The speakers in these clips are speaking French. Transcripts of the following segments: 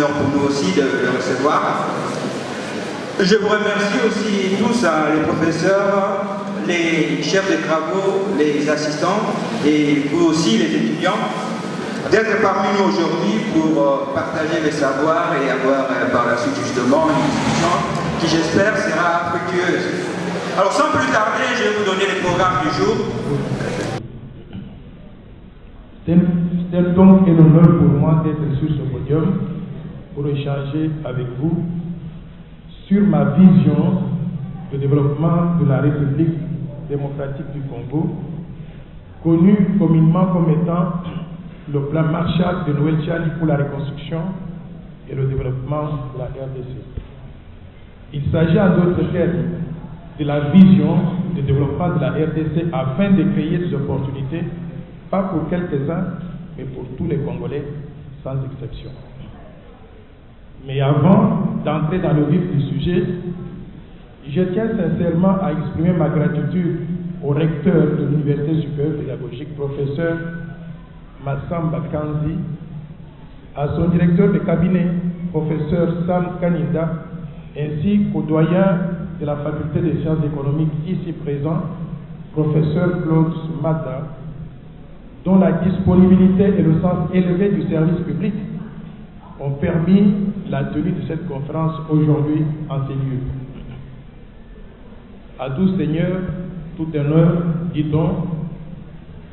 honneur pour nous aussi de le recevoir. Je vous remercie aussi tous, les professeurs, les chefs de travaux, les assistants et vous aussi les étudiants, d'être parmi nous aujourd'hui pour partager les savoirs et avoir par la suite justement une discussion qui j'espère sera fructueuse. Alors sans plus tarder, je vais vous donner les programmes du jour. C'est donc un honneur pour moi d'être sur ce podium pour échanger avec vous sur ma vision de développement de la République démocratique du Congo, connu communément comme étant le plan Marshall de Noël Tchani pour la reconstruction et le développement de la RDC. Il s'agit en d'autres termes de la vision de développement de la RDC afin de créer des opportunités, pas pour quelques-uns, mais pour tous les Congolais, sans exception. Mais avant d'entrer dans le vif du sujet, je tiens sincèrement à exprimer ma gratitude au recteur de l'Université supérieure pédagogique, professeur Massamba Kanzi, à son directeur de cabinet, professeur Sam Kaninda, ainsi qu'au doyen de la faculté des sciences économiques ici présent, professeur Claude Mata, dont la disponibilité et le sens élevé du service public ont permis la tenue de cette conférence aujourd'hui en ces lieux. À tous seigneurs, tout honneur, dit-on,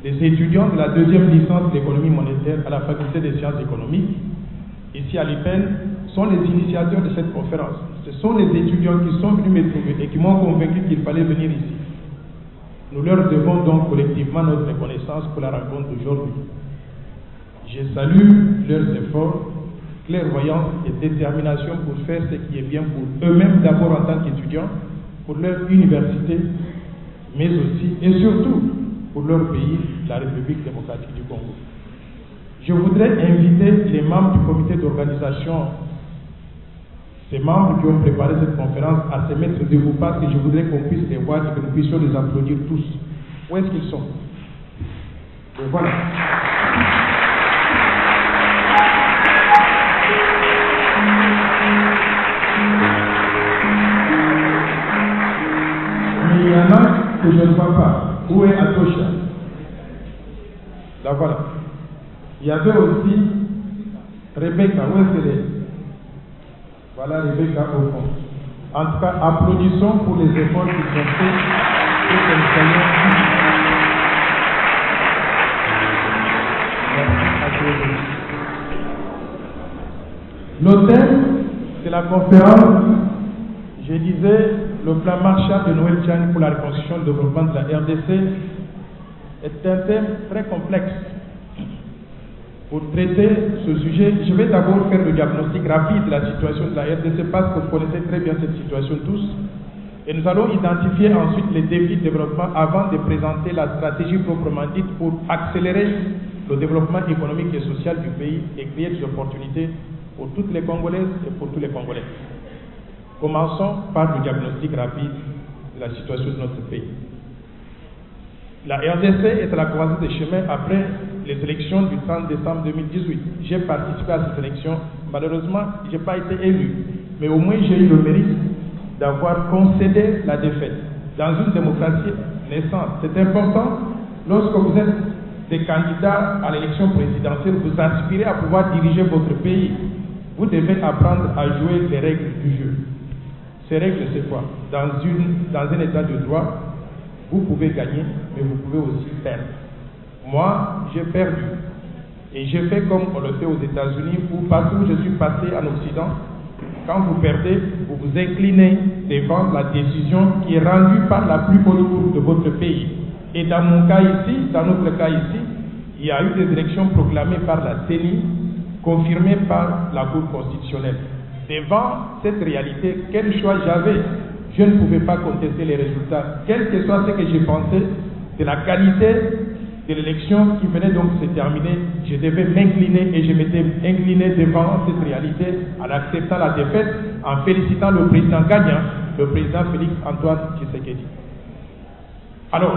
les étudiants de la deuxième licence d'économie monétaire à la faculté des sciences économiques, ici à l'IPEN, sont les initiateurs de cette conférence. Ce sont les étudiants qui sont venus me trouver et qui m'ont convaincu qu'il fallait venir ici. Nous leur devons donc collectivement notre reconnaissance pour la rencontre d'aujourd'hui. Je salue leurs efforts, clairvoyance et détermination pour faire ce qui est bien pour eux-mêmes d'abord en tant qu'étudiants, pour leur université, mais aussi et surtout pour leur pays, la République démocratique du Congo. Je voudrais inviter les membres du comité d'organisation, ces membres qui ont préparé cette conférence, à se mettre debout parce que je voudrais qu'on puisse les voir et que nous puissions les applaudir tous. Où est-ce qu'ils sont? Et voilà. Mais il y en a que je ne vois pas. Où est Atosha? Là voilà. Il y avait aussi Rebecca. Où est-ce qu'elle est? Voilà Rebecca au fond. En tout cas, applaudissons pour les efforts qui sont faits pour que nous soyons ici. Le thème de la conférence, je disais, le plan Marshall de Noël Tchani pour la reconstruction et le développement de la RDC est un thème très complexe. Pour traiter ce sujet, je vais d'abord faire le diagnostic rapide de la situation de la RDC parce que vous connaissez très bien cette situation tous. Et nous allons identifier ensuite les défis de développement avant de présenter la stratégie proprement dite pour accélérer le développement économique et social du pays et créer des opportunités pour toutes les Congolaises et pour tous les Congolais. Commençons par le diagnostic rapide de la situation de notre pays. La RDC est à la croisée des chemins après les élections du 30 décembre 2018. J'ai participé à ces élections. Malheureusement, je n'ai pas été élu. Mais au moins, j'ai eu le mérite d'avoir concédé la défaite. Dans une démocratie naissante, c'est important, lorsque vous êtes des candidats à l'élection présidentielle, vous aspirez à pouvoir diriger votre pays. Vous devez apprendre à jouer les règles du jeu. Ces règles, c'est quoi? Dans un état de droit, vous pouvez gagner, mais vous pouvez aussi perdre. Moi, j'ai perdu. Et j'ai fait comme on le fait aux États-Unis, où partout où je suis passé en Occident, quand vous perdez, vous vous inclinez devant la décision qui est rendue par la plus haute cour de votre pays. Et dans mon cas ici, dans notre cas ici, il y a eu des élections proclamées par la CENI, confirmées par la Cour constitutionnelle. Devant cette réalité, quel choix j'avais? Je ne pouvais pas contester les résultats. Quel que soit ce que j'ai pensé de la qualité de l'élection qui venait donc se terminer, je devais m'incliner et je m'étais incliné devant cette réalité en acceptant la défaite, en félicitant le président gagnant, le président Félix Antoine Tshisekedi. Alors,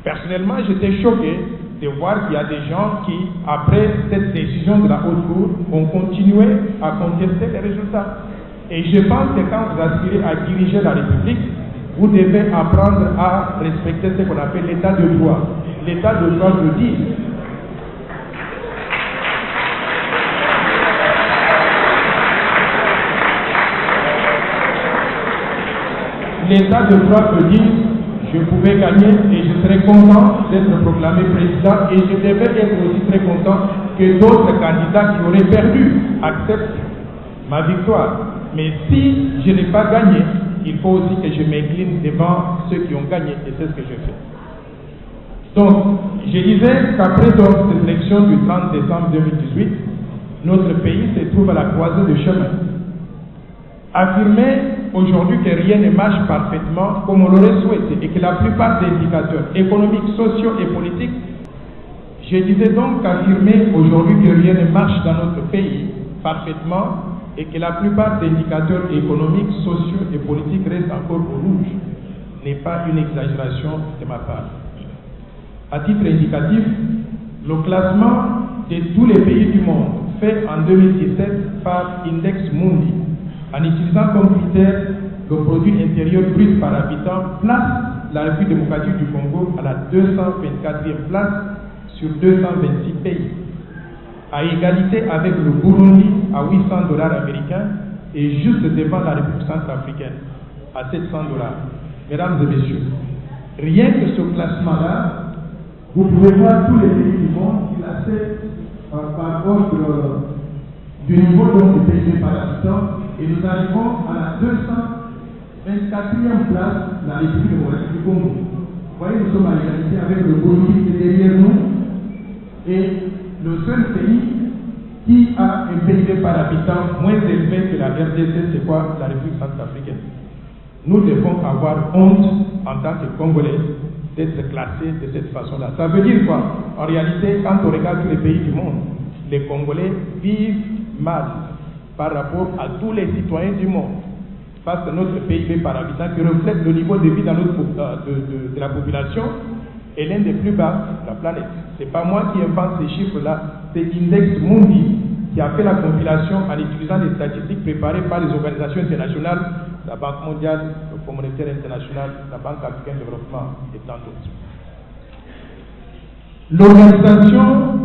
personnellement, j'étais choqué de voir qu'il y a des gens qui, après cette décision de la Haute Cour, ont continué à contester les résultats. Et je pense que quand vous aspirez à diriger la République, vous devez apprendre à respecter ce qu'on appelle l'état de droit. L'état de droit veut dire l'état de droit veut dire je pouvais gagner et je serais content d'être proclamé président et je devais être aussi très content que d'autres candidats qui auraient perdu acceptent ma victoire. Mais si je n'ai pas gagné, il faut aussi que je m'incline devant ceux qui ont gagné et c'est ce que je fais. Donc, je disais qu'après cette élection du 30 décembre 2018, notre pays se trouve à la croisée de chemin. Affirmer aujourd'hui que rien ne marche parfaitement comme on l'aurait souhaité et que la plupart des indicateurs économiques, sociaux et politiques, je disais donc qu'affirmer aujourd'hui que rien ne marche dans notre pays parfaitement et que la plupart des indicateurs économiques, sociaux et politiques restent encore au rouge n'est pas une exagération de ma part. À titre indicatif, le classement de tous les pays du monde fait en 2017 par Index Mundi, en utilisant comme critère le produit intérieur brut par habitant, place la République démocratique du Congo à la 224e place sur 226 pays, à égalité avec le Burundi à $800 américains et juste devant la République centrafricaine à $700. Mesdames et messieurs, rien que ce classement-là, vous pouvez voir tous les pays du monde classés par ordre du niveau donc du PIB par habitant et nous arrivons à la 224e place de la République démocratique du Congo. Vous voyez, nous sommes à égalité avec le Burundi qui est derrière nous et le seul pays qui a un PIB par habitant moins élevé que la RDC, c'est quoi? La République centrafricaine. Nous devons avoir honte en tant que Congolais d'être classés de cette façon-là. Ça veut dire quoi? En réalité, quand on regarde tous les pays du monde, les Congolais vivent mal par rapport à tous les citoyens du monde. Parce que notre PIB par habitant, qui reflète le niveau de vie dans notre, de la population, est l'un des plus bas de la planète. Ce n'est pas moi qui invente ces chiffres-là, c'est Index Mundi qui a fait la compilation en utilisant des statistiques préparées par les organisations internationales, la Banque mondiale, le Fonds monétaire international, la Banque africaine de développement et tant d'autres. L'organisation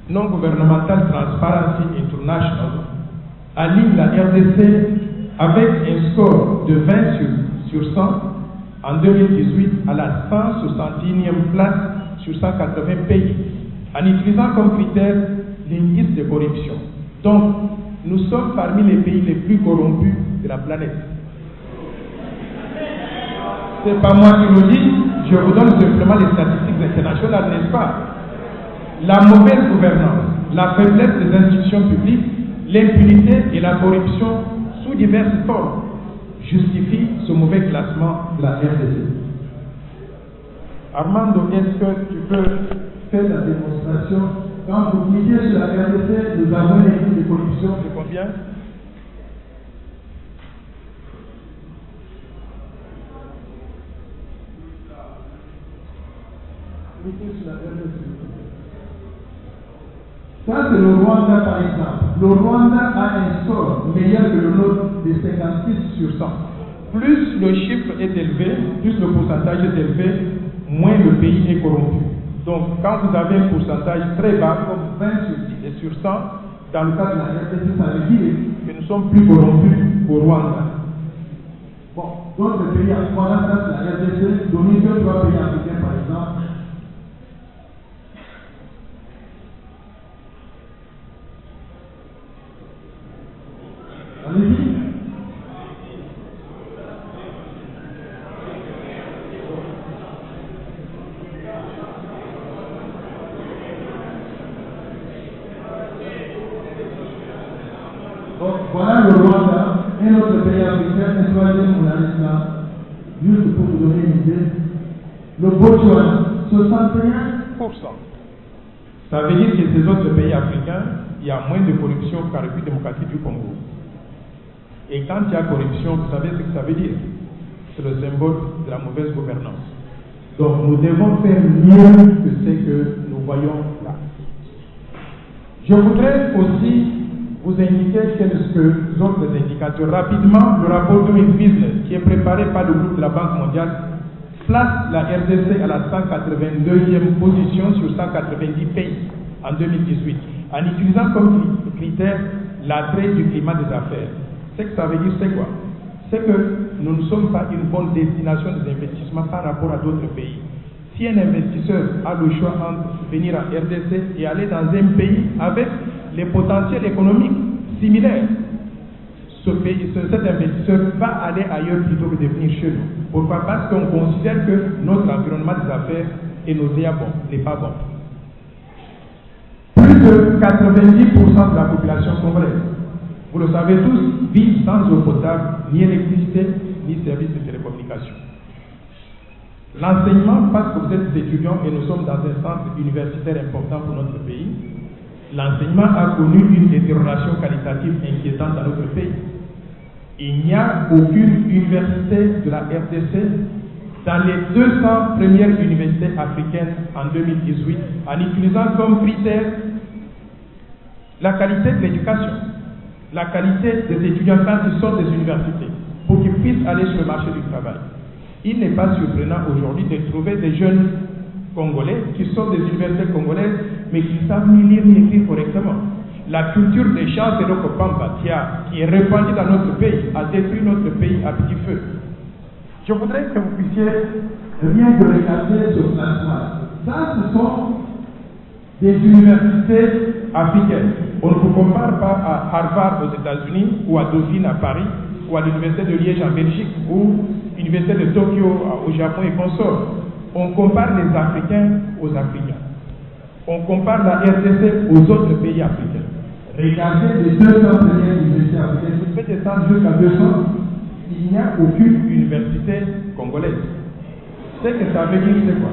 non gouvernementale Transparency International aligne la RDC avec un score de 20 sur 100 en 2018 à la 161e place sur 180 pays, en utilisant comme critère l'indice de corruption. Donc, nous sommes parmi les pays les plus corrompus de la planète. C'est pas moi qui le dis, je vous donne simplement les statistiques internationales, n'est-ce pas? La mauvaise gouvernance, la faiblesse des institutions publiques, l'impunité et la corruption sous diverses formes justifient ce mauvais classement de la RDC. Armando, est-ce que tu peux faire la démonstration? Quand vous cliquez sur la RDC, nous avons les niveaux de corruption de combien? Cliquez sur la RDC. Ça, c'est le Rwanda, par exemple. Le Rwanda a un score meilleur que le nôtre de 56 sur 100. Plus le chiffre est élevé, plus le pourcentage est élevé, moins le pays est corrompu. Donc, quand vous avez un pourcentage très bas, comme 20 sur 10 et sur 100, dans le cas de la RDC, ça veut dire que nous sommes plus corrompus qu'au Rwanda. Bon, d'autres pays africains, ça c'est la RDC, donnez 2-3 pays africains, par exemple. Allez-y. Donc voilà le Rwanda, un autre pays africain, un troisième monarchiste là, juste pour vous donner une idée. Le Botswana, 61%. Ça veut dire que ces autres pays africains, il y a moins de corruption qu'en République démocratique du Congo. Et quand il y a corruption, vous savez ce que ça veut dire? C'est le symbole de la mauvaise gouvernance. Donc nous devons faire mieux que ce que nous voyons là. Je voudrais aussi vous indiquer quelques autres indicateurs. Rapidement, le rapport Doing Business, qui est préparé par le groupe de la Banque mondiale, place la RDC à la 182e position sur 190 pays en 2018, en utilisant comme critère l'attrait du climat des affaires. Ce que ça veut dire, c'est quoi? C'est que nous ne sommes pas une bonne destination des investissements par rapport à d'autres pays. Si un investisseur a le choix entre venir à RDC et aller dans un pays avec les potentiels économiques similaires, cet investisseur va aller ailleurs plutôt que de venir chez nous. Pourquoi? Parce qu'on considère que notre environnement des affaires est nauséabond, n'est pas bon. Plus de 90% de la population congolaise, vous le savez tous, vit sans eau potable, ni électricité, ni service de télécommunication. L'enseignement, parce que vous êtes étudiants et nous sommes dans un centre universitaire important pour notre pays, l'enseignement a connu une détérioration qualitative inquiétante dans notre pays. Il n'y a aucune université de la RDC dans les 200 premières universités africaines en 2018 en utilisant comme critère la qualité de l'éducation, la qualité des étudiants quand ils sortent des universités pour qu'ils puissent aller sur le marché du travail. Il n'est pas surprenant aujourd'hui de trouver des jeunes Congolais qui sortent des universités congolaises mais qui ne savent ni lire ni écrire correctement. La culture des champs de l'Okopamba qui est répandue dans notre pays a détruit notre pays à petit feu. Je voudrais que vous puissiez rien que regarder ce classement. Ça, ce sont des universités africaines. On ne vous compare pas à Harvard aux États-Unis ou à Dauphine à Paris ou à l'université de Liège en Belgique ou l'université de Tokyo au Japon et consorts. On compare les Africains aux Africains. On compare la RDC aux autres pays africains. Regardez les 200 premières universités africaines. Vous pouvez descendre jusqu'à 200. Il n'y a aucune université congolaise. Ce que ça veut dire, c'est quoi?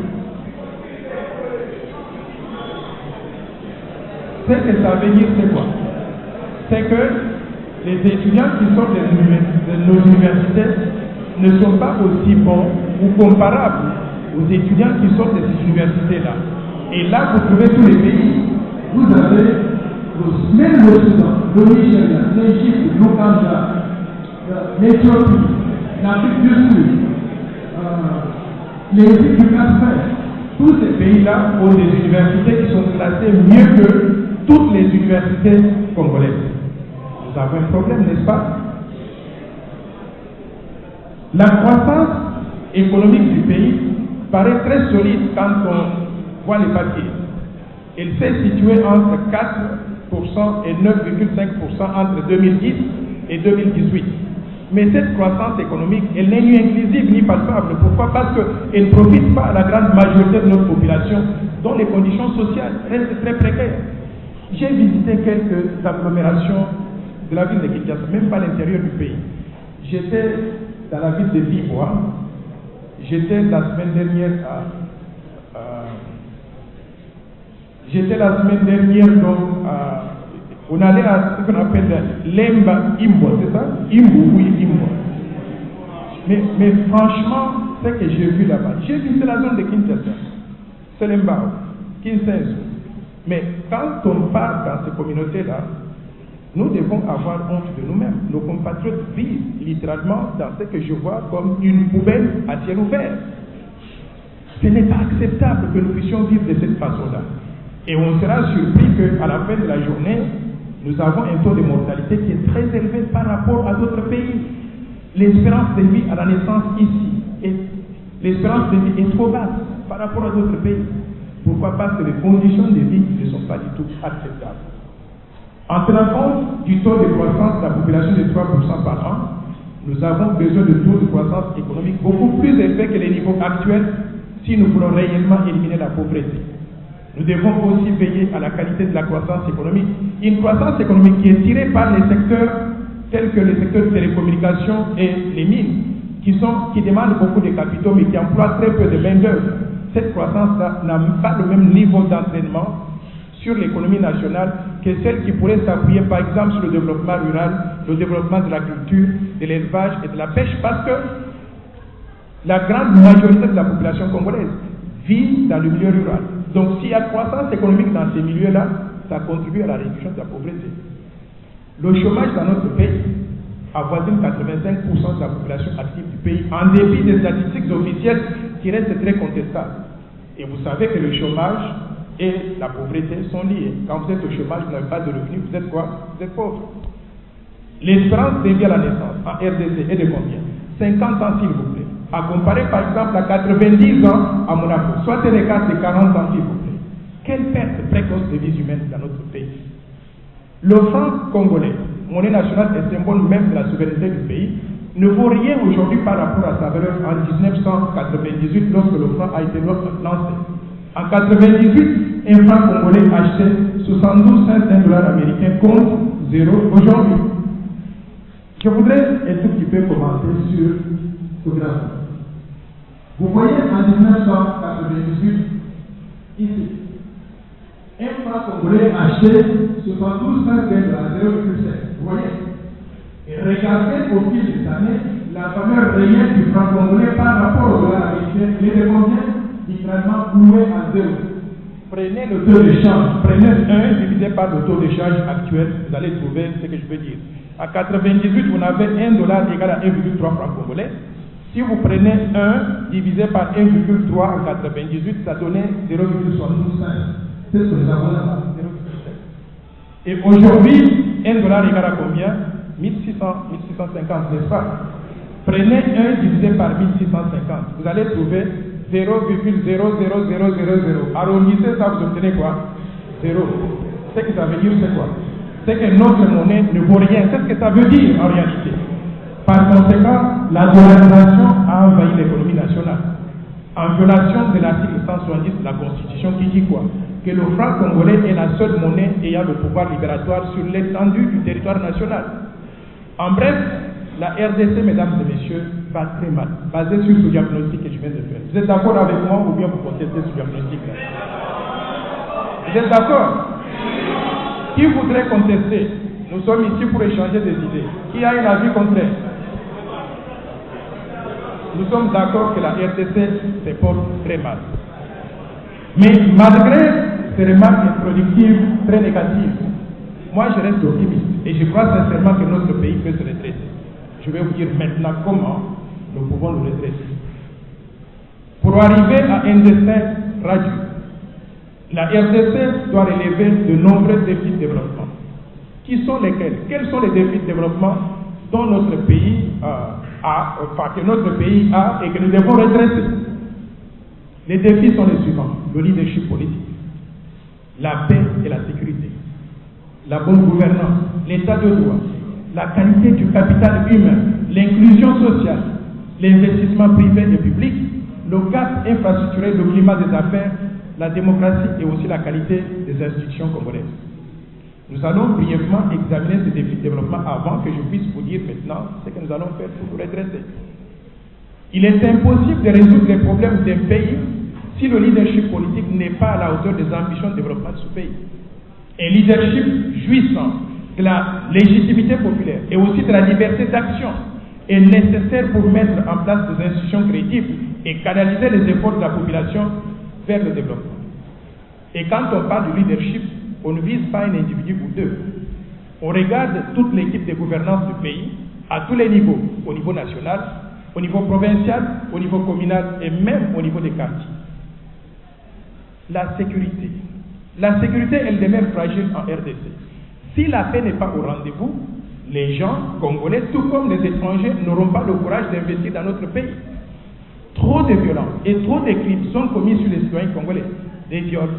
Ce que ça veut dire, c'est quoi? C'est que les étudiants qui sortent de nos universités ne sont pas aussi bons ou comparables aux étudiants qui sortent de ces universités-là. Et là, vous trouvez tous les pays. Vous avez même le Soudan, le Nigeria, l'Égypte, l'Ouganda, l'Éthiopie, l'Afrique du Sud, les îles du Caspar. Tous ces pays-là ont des universités qui sont classées mieux que toutes les universités congolaises. Nous avons un problème, n'est-ce pas? La croissance économique du pays paraît très solide quand on voit les papiers. Elle s'est située entre 4% et 9,5% entre 2010 et 2018. Mais cette croissance économique, elle n'est ni inclusive ni palpable. Pourquoi? Parce qu'elle ne profite pas à la grande majorité de notre population dont les conditions sociales restent très précaires. J'ai visité quelques agglomérations de la ville de Kinshasa, même pas à l'intérieur du pays. J'étais dans la ville de Bibois. J'étais la semaine dernière on allait à ce qu'on appelle Lemba Imbo, c'est ça? Imbo, oui, Imbo. Mais franchement, ce que j'ai vu là-bas, j'ai visité la zone de Kinshasa, c'est Lemba, Kinshasa. Mais quand on part dans ces communautés-là, nous devons avoir honte de nous-mêmes. Nos compatriotes vivent littéralement dans ce que je vois comme une poubelle à ciel ouvert. Ce n'est pas acceptable que nous puissions vivre de cette façon-là. Et on sera surpris qu'à la fin de la journée, nous avons un taux de mortalité qui est très élevé par rapport à d'autres pays. L'espérance de vie à la naissance ici, l'espérance de vie est trop basse par rapport à d'autres pays. Pourquoi? Parce que les conditions de vie ne sont pas du tout acceptables. En tenant compte du taux de croissance de la population de 3% par an, nous avons besoin de taux de croissance économique beaucoup plus élevés que les niveaux actuels si nous voulons réellement éliminer la pauvreté. Nous devons aussi veiller à la qualité de la croissance économique. Une croissance économique qui est tirée par les secteurs tels que les secteurs de télécommunications et les mines, qui demandent beaucoup de capitaux mais qui emploient très peu de main-d'œuvre. Cette croissance-là n'a pas le même niveau d'entraînement sur l'économie nationale que celle qui pourrait s'appuyer par exemple sur le développement rural, le développement de la culture, de l'élevage et de la pêche, parce que La grande majorité de la population congolaise vit dans le milieu rural. Donc s'il y a croissance économique dans ces milieux-là, ça contribue à la réduction de la pauvreté. Le chômage dans notre pays avoisine 85% de la population active du pays, en dépit des statistiques officielles qui restent très contestables. Et vous savez que le chômage et la pauvreté sont liés. Quand vous êtes au chômage, vous n'avez pas de revenus, vous êtes quoi? Vous êtes pauvre. L'espérance de vie à la naissance en RDC est de combien? 50 ans, s'il vous plaît. À comparer par exemple à 90 ans à Monaco, soit c'est le cas de 40 ans, s'il vous plaît. Quelle perte précoce de vie humaine dans notre pays. Le franc congolais, monnaie nationale et symbole même de la souveraineté du pays, ne vaut rien aujourd'hui par rapport à sa valeur en 1998 lorsque le franc a été lancé. En 1998, un franc congolais achetait 72 cents d'un dollar américain contre 0 aujourd'hui. Je voudrais un tout petit peu commenter sur ce graphe. Vous voyez en 1998, ici, un franc congolais achetait 72 cents d'un dollar 0,7. Vous voyez? Et regardez au fil des années la valeur réelle du franc congolais par rapport au dollar américain. Il est de combien? Littéralement cloué à 0. Prenez le taux de change, prenez 1 divisé par le taux de change actuel, vous allez trouver ce que je veux dire. À 98, vous avez $1 égal à 1,3 francs congolais. Si vous prenez 1 divisé par 1,3 en 98, ça donnait 0,75. C'est ce que nous avons là, 0,7. Et aujourd'hui, $1 égal à combien? 1600, 1650, n'est-ce pas? Prenez 1 divisé par 1650, vous allez trouver 0,00000. Arrondissez ça, vous obtenez quoi? 0. Ce que ça veut dire, c'est quoi? C'est que notre monnaie ne vaut rien. C'est ce que ça veut dire en réalité. Par conséquent, la dollarisation a envahi l'économie nationale. En violation de l'article 170 de la Constitution qui dit quoi? Que le franc congolais est la seule monnaie ayant le pouvoir libératoire sur l'étendue du territoire national. En bref, la RDC, mesdames et messieurs, va très mal, basé sur ce diagnostic que je viens de faire. Vous êtes d'accord avec moi ou bien vous contestez ce diagnostic-là? Vous êtes d'accord? Qui voudrait contester? Nous sommes ici pour échanger des idées. Qui a un avis contraire? Nous sommes d'accord que la RDC se porte très mal. Mais malgré ces remarques introductives très négatives, moi je reste optimiste et je crois sincèrement que notre pays peut se redresser. Je vais vous dire maintenant comment nous pouvons nous redresser. Pour arriver à un destin radieux, la RDC doit relever de nombreux défis de développement. Qui sont lesquels? Quels sont les défis de développement dont notre pays que notre pays a et que nous devons redresser? Les défis sont les suivants: le leadership politique, la paix et la sécurité, la bonne gouvernance, l'état de droit, la qualité du capital humain, l'inclusion sociale, l'investissement privé et public, le gap infrastructurel, le climat des affaires, la démocratie et aussi la qualité des institutions congolaises. Nous allons brièvement examiner ces défis de développement avant que je puisse vous dire maintenant ce que nous allons faire pour nous redresser. Il est impossible de résoudre les problèmes d'un pays si le leadership politique n'est pas à la hauteur des ambitions de développement de ce pays. Un leadership jouissant de la légitimité populaire et aussi de la liberté d'action est nécessaire pour mettre en place des institutions crédibles et canaliser les efforts de la population vers le développement. Et quand on parle du leadership, on ne vise pas un individu ou deux. On regarde toute l'équipe de gouvernance du pays, à tous les niveaux, au niveau national, au niveau provincial, au niveau communal et même au niveau des quartiers. La sécurité. La sécurité, elle demeure fragile en RDC. Si la paix n'est pas au rendez-vous, les gens congolais, tout comme les étrangers, n'auront pas le courage d'investir dans notre pays. Trop de violences et trop de crimes sont commis sur les citoyens congolais. Des viols,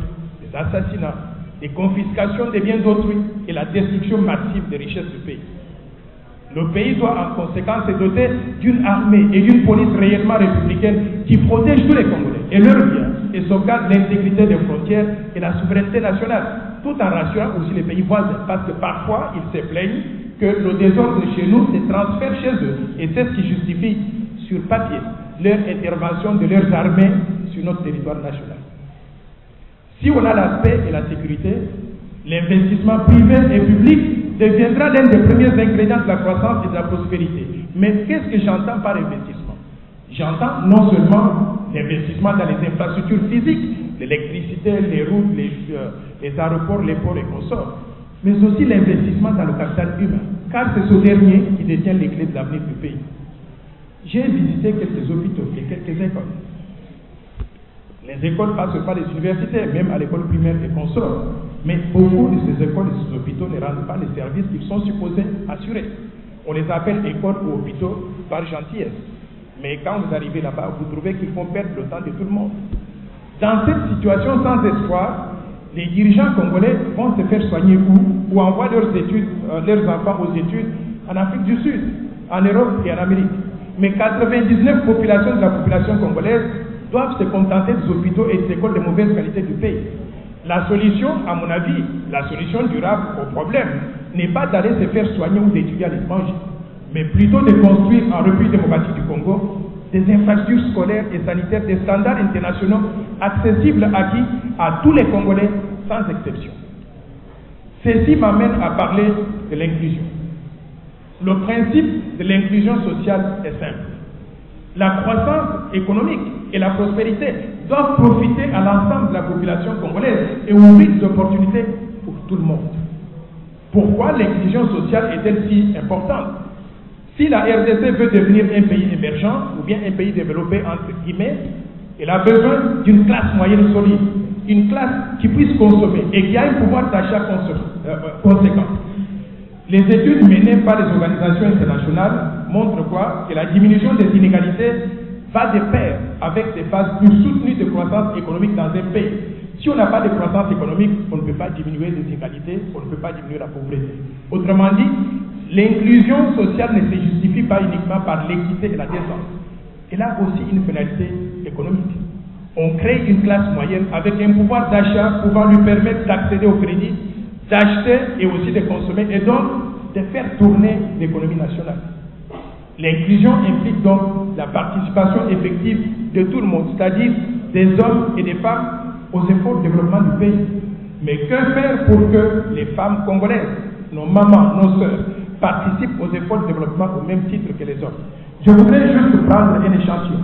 des assassinats, des confiscations des biens d'autrui et la destruction massive des richesses du pays. Le pays doit en conséquence se doter d'une armée et d'une police réellement républicaine qui protège tous les Congolais et leurs biens et sauvegarde l'intégrité des frontières et la souveraineté nationale, tout en rassurant aussi les pays voisins, parce que parfois ils se plaignent que le désordre chez nous se transfère chez eux, et c'est ce qui justifie sur papier leur intervention de leurs armées sur notre territoire national. Si on a la paix et la sécurité, l'investissement privé et public deviendra l'un des premiers ingrédients de la croissance et de la prospérité. Mais qu'est-ce que j'entends par investissement? J'entends non seulement l'investissement dans les infrastructures physiques, l'électricité, les routes, les aéroports, les ports et consorts, mais aussi l'investissement dans le capital humain, car c'est ce dernier qui détient les clés de l'avenir du pays. J'ai visité quelques hôpitaux et quelques écoles. Les écoles passent par les universités, même à l'école primaire et consorts. Mais beaucoup de ces écoles et ces hôpitaux ne rendent pas les services qu'ils sont supposés assurer. On les appelle écoles ou hôpitaux par gentillesse. Mais quand vous arrivez là-bas, vous trouvez qu'ils font perdre le temps de tout le monde. Dans cette situation sans espoir, les dirigeants congolais vont se faire soigner où? Ou envoient leurs enfants aux études en Afrique du Sud, en Europe et en Amérique. Mais 99% de la population congolaise doivent se contenter des hôpitaux et des écoles de mauvaise qualité du pays. La solution, à mon avis, la solution durable au problème, n'est pas d'aller se faire soigner ou d'étudier à l'étranger, mais plutôt de construire en République démocratique du Congo des infrastructures scolaires et sanitaires des standards internationaux accessibles à tous les Congolais sans exception. Ceci m'amène à parler de l'inclusion. Le principe de l'inclusion sociale est simple. La croissance économique et la prospérité doivent profiter à l'ensemble de la population congolaise et ouvrir des opportunités pour tout le monde. Pourquoi l'inclusion sociale est-elle si importante? Si la RDC veut devenir un pays émergent ou bien un pays développé entre guillemets, elle a besoin d'une classe moyenne solide, une classe qui puisse consommer et qui a un pouvoir d'achat conséquent. Les études menées par les organisations internationales montrent quoi? Que la diminution des inégalités va de pair avec des phases plus soutenues de croissance économique dans un pays. Si on n'a pas de croissance économique, on ne peut pas diminuer les inégalités, on ne peut pas diminuer la pauvreté. Autrement dit, l'inclusion sociale ne se justifie pas uniquement par l'équité et la décence. Elle a aussi une finalité économique. On crée une classe moyenne avec un pouvoir d'achat pouvant lui permettre d'accéder au crédit, d'acheter et aussi de consommer, et donc de faire tourner l'économie nationale. L'inclusion implique donc la participation effective de tout le monde, c'est-à-dire des hommes et des femmes aux efforts de développement du pays. Mais que faire pour que les femmes congolaises, nos mamans, nos sœurs, participent aux efforts de développement au même titre que les hommes? Je voudrais juste prendre un échantillon.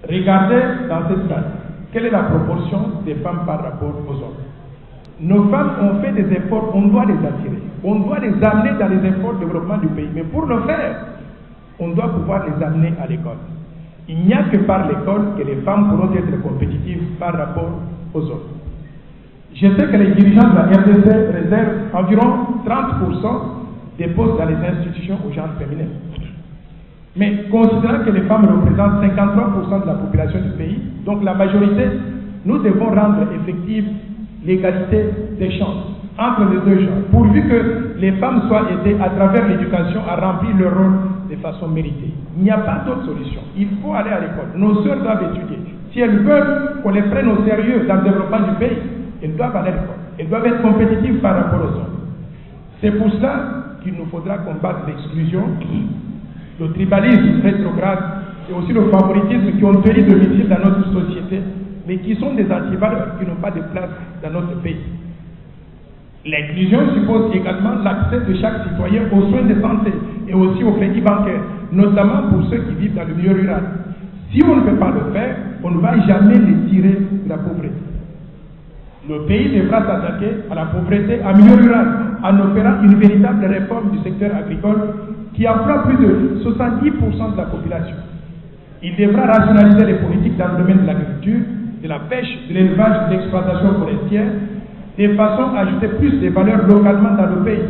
Regardez dans cette slide, quelle est la proportion des femmes par rapport aux hommes? Nos femmes ont fait des efforts, on doit les attirer, on doit les amener dans les efforts de développement du pays. Mais pour le faire, on doit pouvoir les amener à l'école. Il n'y a que par l'école que les femmes pourront être compétitives par rapport aux hommes. Je sais que les dirigeants de la RDC réservent environ 30% des postes dans les institutions au genre féminin. Mais considérant que les femmes représentent 53% de la population du pays, donc la majorité, nous devons rendre effective l'égalité des chances entre les deux genres, pourvu que les femmes soient aidées à travers l'éducation à remplir leur rôle de façon méritée. Il n'y a pas d'autre solution. Il faut aller à l'école. Nos sœurs doivent étudier. Si elles veulent qu'on les prenne au sérieux dans le développement du pays, elles doivent aller à l'école. Elles doivent être compétitives par rapport aux hommes. C'est pour cela qu'il nous faudra combattre l'exclusion, le tribalisme rétrograde et aussi le favoritisme qui ont tenu domicile dans notre société, mais qui sont des antivaleurs qui n'ont pas de place dans notre pays. L'inclusion suppose également l'accès de chaque citoyen aux soins de santé et aussi au crédit bancaire, notamment pour ceux qui vivent dans le milieu rural. Si on ne peut pas le faire, on ne va jamais les tirer de la pauvreté. Le pays devra s'attaquer à la pauvreté en milieu rural en opérant une véritable réforme du secteur agricole qui emploie plus de 70% de la population. Il devra rationaliser les politiques dans le domaine de l'agriculture, de la pêche, de l'élevage, de l'exploitation forestière, de façon à ajouter plus de valeurs localement dans le pays.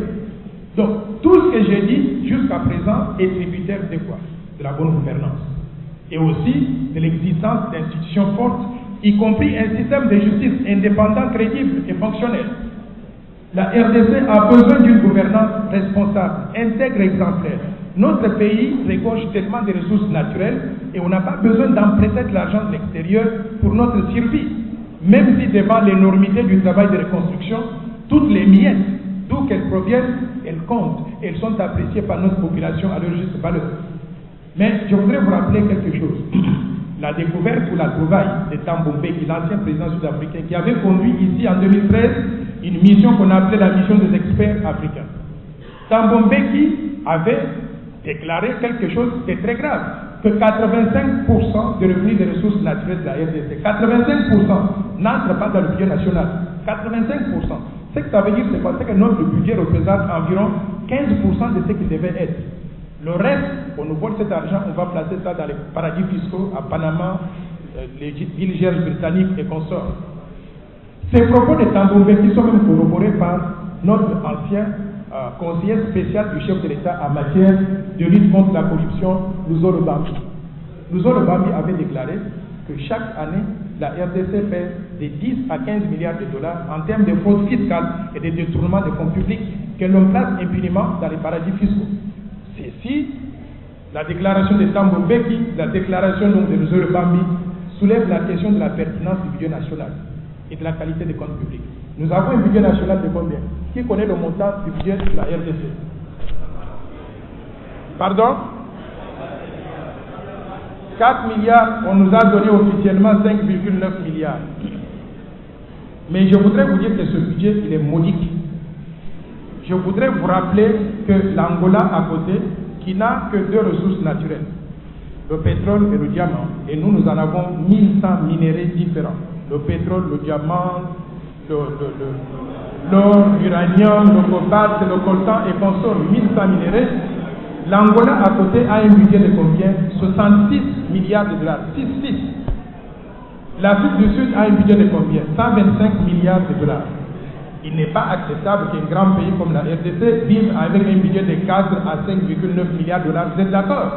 Donc, tout ce que j'ai dit jusqu'à présent est tributaire de quoi? De la bonne gouvernance. Et aussi de l'existence d'institutions fortes, y compris un système de justice indépendant, crédible et fonctionnel. La RDC a besoin d'une gouvernance responsable, intègre et exemplaire. Notre pays regorge tellement de ressources naturelles et on n'a pas besoin d'emprunter de l'argent de l'extérieur pour notre survie. Même si devant l'énormité du travail de reconstruction, toutes les miettes, d'où qu'elles proviennent, elles comptent. Elles sont appréciées par notre population à leur juste valeur. Mais je voudrais vous rappeler quelque chose. La découverte ou la trouvaille de Thabo Mbeki, l'ancien président sud-africain, qui avait conduit ici en 2013 une mission qu'on appelait la mission des experts africains. Thabo Mbeki avait déclaré quelque chose de très grave. que 85% des revenus des ressources naturelles de la RDC, 85% n'entrent pas dans le budget national. 85%. Ce que ça veut dire, c'est quoi? C'est que notre budget représente environ 15% de ce qu'il devait être. Le reste, on nous vole cet argent, on va placer ça dans les paradis fiscaux, à Panama, les îles Vierges britanniques et consorts. Ces propos de Thabo Mbeki sont même corroborés par notre ancien conseiller spécial du chef de l'État en matière de lutte contre la corruption, Louzo Bambi. Louzo Bambi avait déclaré que chaque année, la RDC paie de 10 à 15 milliards de dollars en termes de fraude fiscale et de détournement des fonds publics que l'on place impunément dans les paradis fiscaux. Ceci, la déclaration de Thabo Mbeki, la déclaration donc de Louzo Bambi, soulève la question de la pertinence du budget national et de la qualité des comptes publics. Nous avons un budget national de combien? Qui connaît le montant du budget de la RDC? Pardon? 4 milliards, on nous a donné officiellement 5,9 milliards. Mais je voudrais vous dire que ce budget, il est modique. Je voudrais vous rappeler que l'Angola à côté, qui n'a que 2 ressources naturelles, le pétrole et le diamant, et nous, nous en avons 1100 minéraux différents. Le pétrole, le diamant, l'or, l'uranium, le cobalt, le coltan et consorts, 1100 minéraux. L'Angola à côté a un budget de combien? 66 milliards de dollars. 6. L'Afrique du Sud a un budget de combien? 125 milliards de dollars. Il n'est pas acceptable qu'un grand pays comme la RDC vive avec un budget de 4 à 5,9 milliards de dollars. Vous êtes d'accord?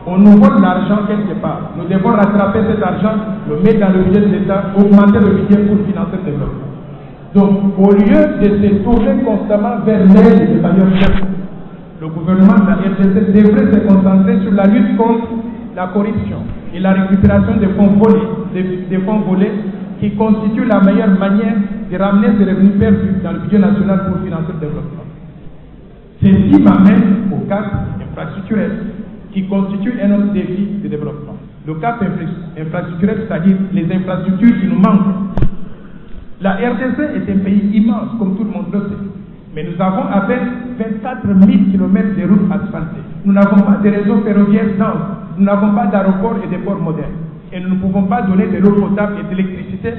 On nous vole l'argent quelque part. Nous devons rattraper cet argent, le mettre dans le budget de l'État, augmenter le budget pour financer le développement. Donc, au lieu de se tourner constamment vers l'aide des bailleurs sociaux, le gouvernement de la RDC devrait se concentrer sur la lutte contre la corruption et la récupération des fonds volés, qui constituent la meilleure manière de ramener ces revenus perdus dans le budget national pour financer le développement. Ceci m'amène au cap infrastructurel, qui constitue un autre défi de développement. Le cap infrastructurel, c'est-à-dire les infrastructures qui nous manquent. La RDC est un pays immense, comme tout le monde le sait. Mais nous avons à peine 24 000 km de routes asphaltées. Nous n'avons pas de réseaux ferroviaires denses. Nous n'avons pas d'aéroports et de ports modernes. Et nous ne pouvons pas donner de l'eau potable et de l'électricité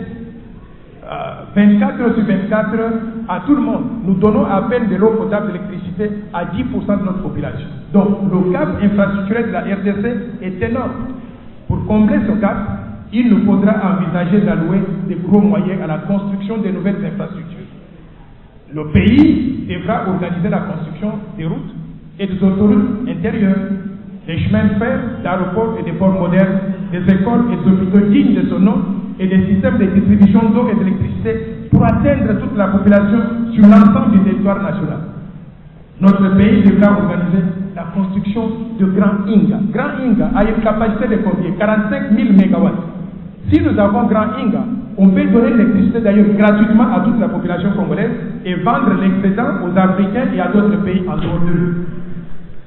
24 heures sur 24 heures à tout le monde. Nous donnons à peine de l'eau potable et de l'électricité à 10% de notre population. Donc le cap infrastructurel de la RDC est énorme. Pour combler ce cap, il nous faudra envisager d'allouer des gros moyens à la construction de nouvelles infrastructures. Le pays devra organiser la construction des routes et des autoroutes intérieures, des chemins de fer, d'aéroports et des ports modernes, des écoles et des hôpitaux dignes de son nom et des systèmes de distribution d'eau et d'électricité pour atteindre toute la population sur l'ensemble du territoire national. Notre pays devra organiser la construction de Grand Inga. Grand Inga a une capacité de combien? 45 000 MW. Si nous avons Grand Inga, on peut donner l'électricité d'ailleurs gratuitement à toute la population congolaise et vendre l'excédent aux Africains et à d'autres pays en dehors de nous.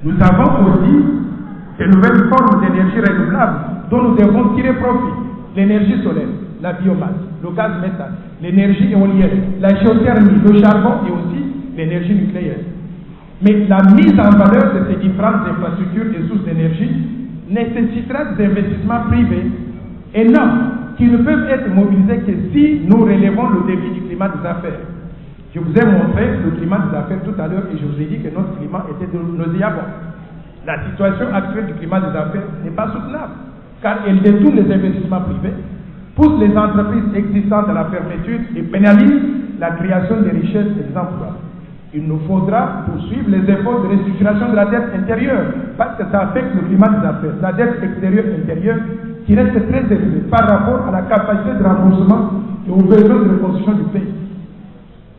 Nous avons aussi de nouvelles formes d'énergie renouvelable dont nous devons tirer profit. L'énergie solaire, la biomasse, le gaz méthane, l'énergie éolienne, la géothermie, le charbon et aussi l'énergie nucléaire. Mais la mise en valeur de ces différentes infrastructures et sources d'énergie nécessitera des investissements privés énormes qui ne peuvent être mobilisés que si nous relevons le défi du climat des affaires. Je vous ai montré le climat des affaires tout à l'heure et je vous ai dit que notre climat était nauséabond. La situation actuelle du climat des affaires n'est pas soutenable car elle détourne les investissements privés, pousse les entreprises existantes à la fermeture et pénalise la création des richesses et des emplois. Il nous faudra poursuivre les efforts de restructuration de la dette intérieure parce que ça affecte le climat des affaires. La dette extérieure intérieure qui reste très élevée par rapport à la capacité de remboursement et aux besoins de reconstruction du pays.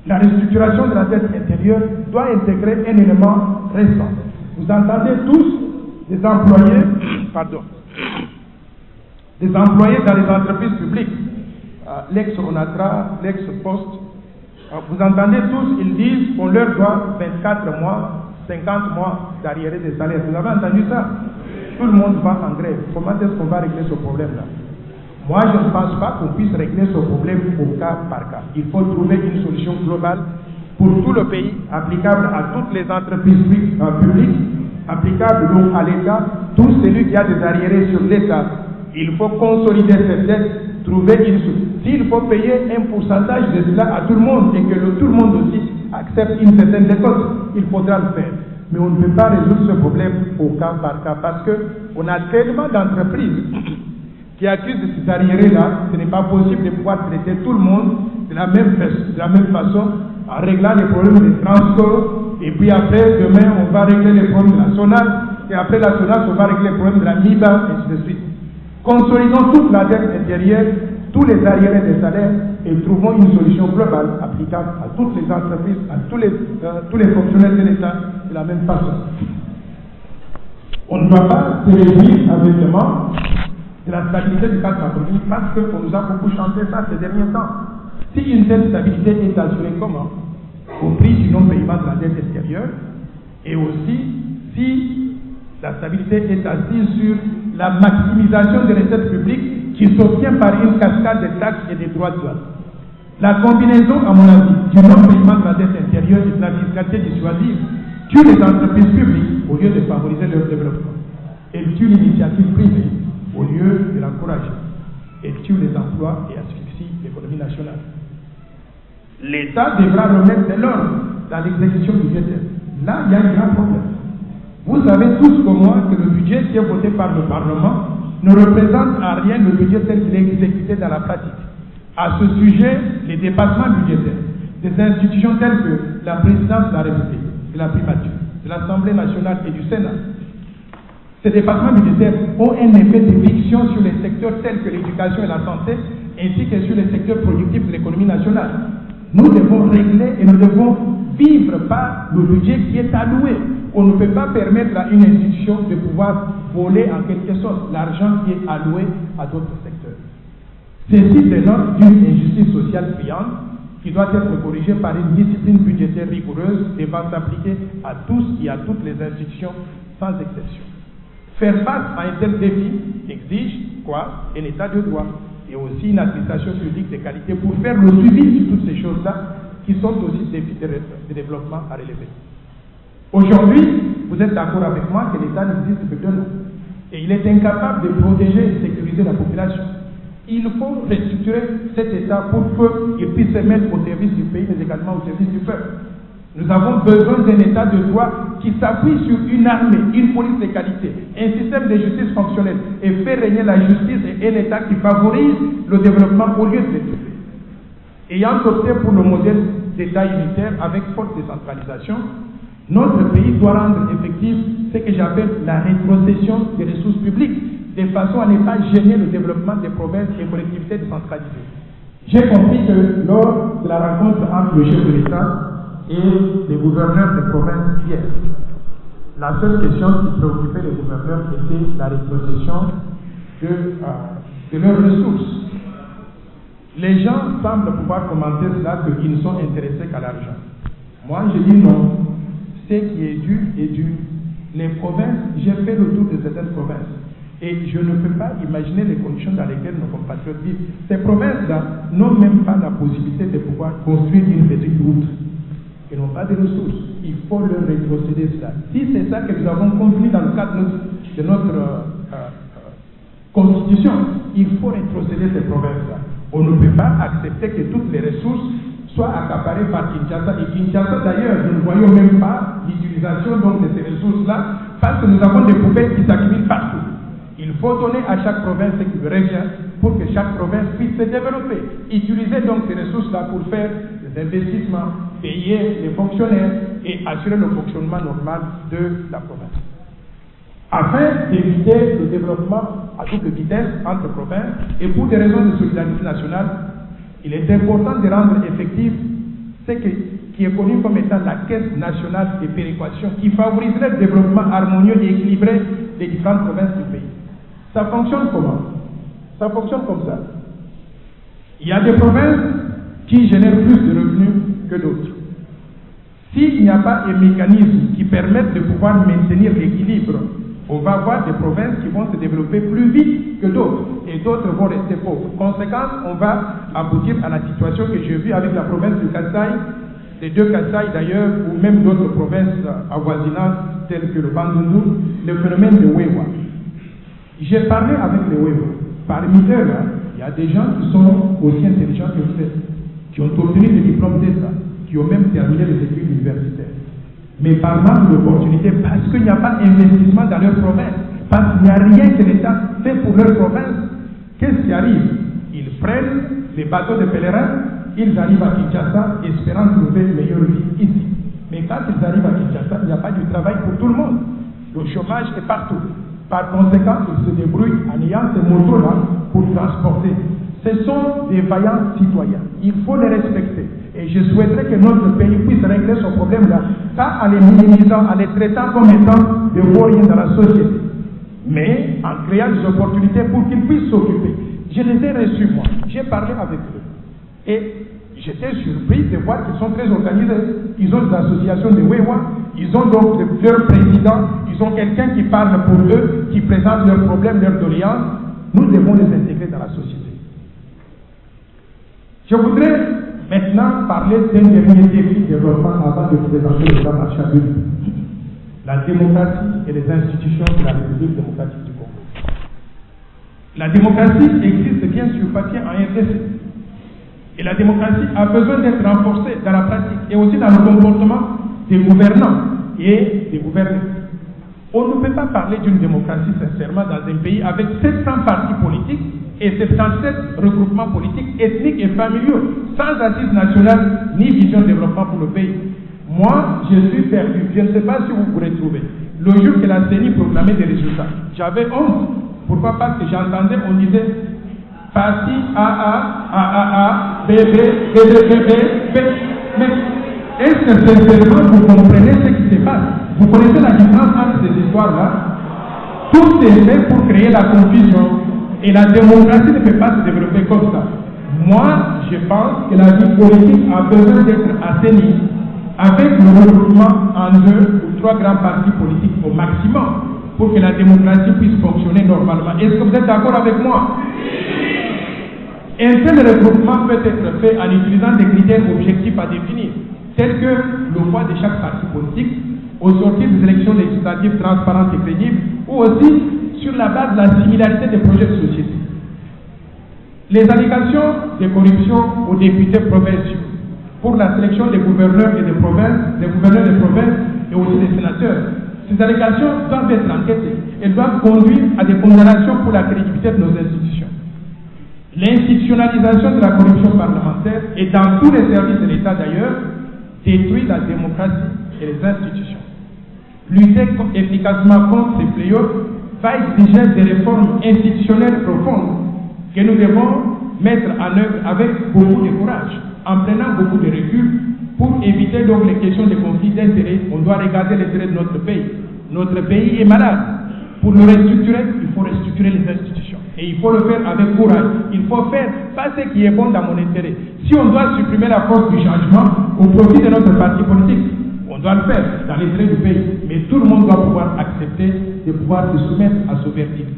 La restructuration de la dette intérieure doit intégrer un élément récent. Vous entendez tous des employés, des employés dans les entreprises publiques, l'ex-Onatra, l'ex-Poste. Vous entendez tous, ils disent qu'on leur doit 24 mois, 50 mois d'arriérés des salaires. Vous avez entendu ça? Tout le monde va en grève. Comment est-ce qu'on va régler ce problème-là? Moi, je ne pense pas qu'on puisse régler ce problème au cas par cas. Il faut trouver une solution globale pour tout le pays, applicable à toutes les entreprises publiques, applicable applicable donc à l'État, tout celui qui a des arriérés sur l'État, il faut consolider cette dette, trouver une solution. S'il faut payer un pourcentage de cela à tout le monde et que tout le monde aussi accepte une certaine décote, il faudra le faire. Mais on ne peut pas résoudre ce problème au cas par cas parce qu'on a tellement d'entreprises qui accusent de ces arriérés-là, ce n'est pas possible de pouvoir traiter tout le monde de la même façon en réglant les problèmes des transports et puis après, demain, on va régler les problèmes de la SONAS et après la SONAS, on va régler les problèmes de la MIBA et ainsi de suite. Consolidons toute la dette intérieure, tous les arriérés des salaires et trouvons une solution globale applicable à toutes les entreprises, à tous les fonctionnaires de l'État de la même façon. On ne doit pas se réjouir aveuglément de la stabilité du cadre macroéconomique parce qu'on nous a beaucoup chanté ça ces derniers temps. Si une telle stabilité est assurée comment? Au prix du non-paiement de la dette extérieure et aussi si la stabilité est assise sur la maximisation des recettes publiques qui s'obtient par une cascade de taxes et des droits de douane. La combinaison, à mon avis, du non-paiement de la dette intérieure et de la fiscalité dissuasive tue les entreprises publiques au lieu de favoriser leur développement. Elle tue l'initiative privée au lieu de l'encourager. Elle tue les emplois et asphyxie l'économie nationale. L'État devra remettre de l'ordre dans l'exécution budgétaire. Là, il y a un grand problème. Vous savez tous comme moi que le budget qui est voté par le Parlement ne représente en rien le budget tel qu'il est exécuté dans la pratique. À ce sujet, les dépassements budgétaires des institutions telles que la présidence de la République, de la primature, de l'Assemblée nationale et du Sénat, ces dépassements budgétaires ont un effet de fiction sur les secteurs tels que l'éducation et la santé, ainsi que sur les secteurs productifs de l'économie nationale. Nous devons régler et nous devons vivre par le budget qui est alloué. On ne peut pas permettre à une institution de pouvoir voler en quelque sorte l'argent qui est alloué à d'autres secteurs. Ceci dénote d'une injustice sociale criante qui doit être corrigée par une discipline budgétaire rigoureuse devant s'appliquer à tous et à toutes les institutions sans exception. Faire face à un tel défi exige quoi? Un état de droit et aussi une administration publique de qualité pour faire le suivi sur toutes ces choses-là qui sont aussi des défis de développement à relever. Aujourd'hui, vous êtes d'accord avec moi que l'État n'existe que de nous et il est incapable de protéger et de sécuriser la population. Il faut restructurer cet État pour qu'il puisse se mettre au service du pays, mais également au service du peuple. Nous avons besoin d'un État de droit qui s'appuie sur une armée, une police de qualité, un système de justice fonctionnel et fait régner la justice et un État qui favorise le développement au lieu de l'étouffer. Ayant opté pour le modèle d'État unitaire avec forte décentralisation, notre pays doit rendre effective ce que j'appelle la rétrocession des ressources publiques, de façon à ne pas gêner le développement des provinces et collectivités décentralisées. J'ai compris que lors de la rencontre entre le chef de l'État et les gouverneurs des provinces hier, la seule question qui préoccupait les gouverneurs était la rétrocession de leurs ressources. Les gens semblent pouvoir commenter cela qu'ils ne sont intéressés qu'à l'argent. Moi, je dis non. Ce qui est dû est dû. Les provinces, j'ai fait le tour de certaines provinces. Et je ne peux pas imaginer les conditions dans lesquelles nos compatriotes vivent. Ces provinces-là n'ont même pas la possibilité de pouvoir construire une petite route. Ils n'ont pas de ressources. Il faut leur rétrocéder cela. Si c'est ça que nous avons convenu dans le cadre de notre constitution, il faut rétrocéder ces provinces-là. On ne peut pas accepter que toutes les ressources soient accaparées par Kinshasa. Et Kinshasa, d'ailleurs, nous ne voyons même pas l'utilisation de ces ressources-là parce que nous avons des poubelles qui s'accumulent partout. Il faut donner à chaque province ce qui lui revient pour que chaque province puisse se développer. Utiliser donc ces ressources-là pour faire des investissements, payer les fonctionnaires et assurer le fonctionnement normal de la province. Afin d'éviter le développement à double vitesse entre provinces et pour des raisons de solidarité nationale, il est important de rendre effectif ce qui est connu comme étant la Caisse nationale de péréquation qui favoriserait le développement harmonieux et équilibré des différentes provinces du pays. Ça fonctionne comment? Ça fonctionne comme ça. Il y a des provinces qui génèrent plus de revenus que d'autres. S'il n'y a pas un mécanisme qui permette de pouvoir maintenir l'équilibre, on va avoir des provinces qui vont se développer plus vite que d'autres et d'autres vont rester pauvres. Conséquence, on va aboutir à la situation que j'ai vue avec la province du Kasaï les deux Kasaï d'ailleurs, ou même d'autres provinces avoisinantes telles que le Bandundu, le phénomène de Wewa. J'ai parlé avec les Wewa. Parmi eux, là, il y a des gens qui sont aussi intelligents que vous êtes, qui ont obtenu des diplômes d'État, qui ont même terminé les études universitaires. Mais par manque d'opportunités, parce qu'il n'y a pas d'investissement dans leur province, parce qu'il n'y a rien que l'État fait pour leur province, qu'est-ce qui arrive? Ils prennent les bateaux de pèlerins, ils arrivent à Kinshasa espérant trouver une meilleure vie ici. Mais quand ils arrivent à Kinshasa, il n'y a pas du travail pour tout le monde. Le chômage est partout. Par conséquent, ils se débrouillent en ayant ces motos-là pour transporter. Ce sont des vaillants citoyens. Il faut les respecter. Et je souhaiterais que notre pays puisse régler ce problème-là, pas en les minimisant, en les traitant comme étant de vauriens dans la société, mais en créant des opportunités pour qu'ils puissent s'occuper. Je les ai reçus, moi. J'ai parlé avec eux. Et j'étais surpris de voir qu'ils sont très organisés. Ils ont des associations de Wewa, ils ont donc leur président, ils ont quelqu'un qui parle pour eux, qui présente leurs problèmes, leurs doléances. Nous devons les intégrer dans la société. Je voudrais maintenant parler d'un dernier défi de développement avant de présenter le plan Marshall. La démocratie et les institutions de la République démocratique du Congo. La démocratie existe bien sur papier en RDC. Et la démocratie a besoin d'être renforcée dans la pratique et aussi dans le comportement des gouvernants et des gouvernés. On ne peut pas parler d'une démocratie sincèrement dans un pays avec 700 partis politiques et 77 regroupements politiques, ethniques et familiaux, sans assise nationale ni vision de développement pour le pays. Moi, je suis perdu. Je ne sais pas si vous pourrez trouver. Le jour que la CENI proclamait des résultats, j'avais honte. Pourquoi? Parce que j'entendais, on disait parti AAA, BB, BB. Mais est-ce que sincèrement vous comprenez ce qui se passe? Vous connaissez la différence entre ces histoires-là? Tout est fait pour créer la confusion. Et la démocratie ne peut pas se développer comme ça. Moi, je pense que la vie politique a besoin d'être assainie avec le regroupement en 2 ou 3 grands partis politiques au maximum pour que la démocratie puisse fonctionner normalement. Est-ce que vous êtes d'accord avec moi? Un tel regroupement peut être fait en utilisant des critères objectifs à définir, tels que le poids de chaque parti politique, au sortir des élections législatives transparentes et crédibles, ou aussi sur la base de la similarité des projets de société. Les allégations de corruption aux députés provinciaux pour la sélection des gouverneurs et des provinces, des gouverneurs des provinces et aussi des sénateurs. Ces allégations doivent être enquêtées et doivent conduire à des condamnations pour la crédibilité de nos institutions. L'institutionnalisation de la corruption parlementaire et dans tous les services de l'État d'ailleurs détruit la démocratie et les institutions. Lutter efficacement contre ces fléaux va exiger des réformes institutionnelles profondes que nous devons mettre en œuvre avec beaucoup de courage, en prenant beaucoup de recul pour éviter donc les questions de conflits d'intérêts. On doit regarder l'intérêt de notre pays. Notre pays est malade. Pour le restructurer, il faut restructurer les institutions. Et il faut le faire avec courage. Il faut faire pas ce qui est bon dans mon intérêt. Si on doit supprimer la force du changement au profit de notre parti politique, on doit le faire dans l'intérêt du pays. Mais tout le monde doit pouvoir accepter de pouvoir se soumettre à ce verdict.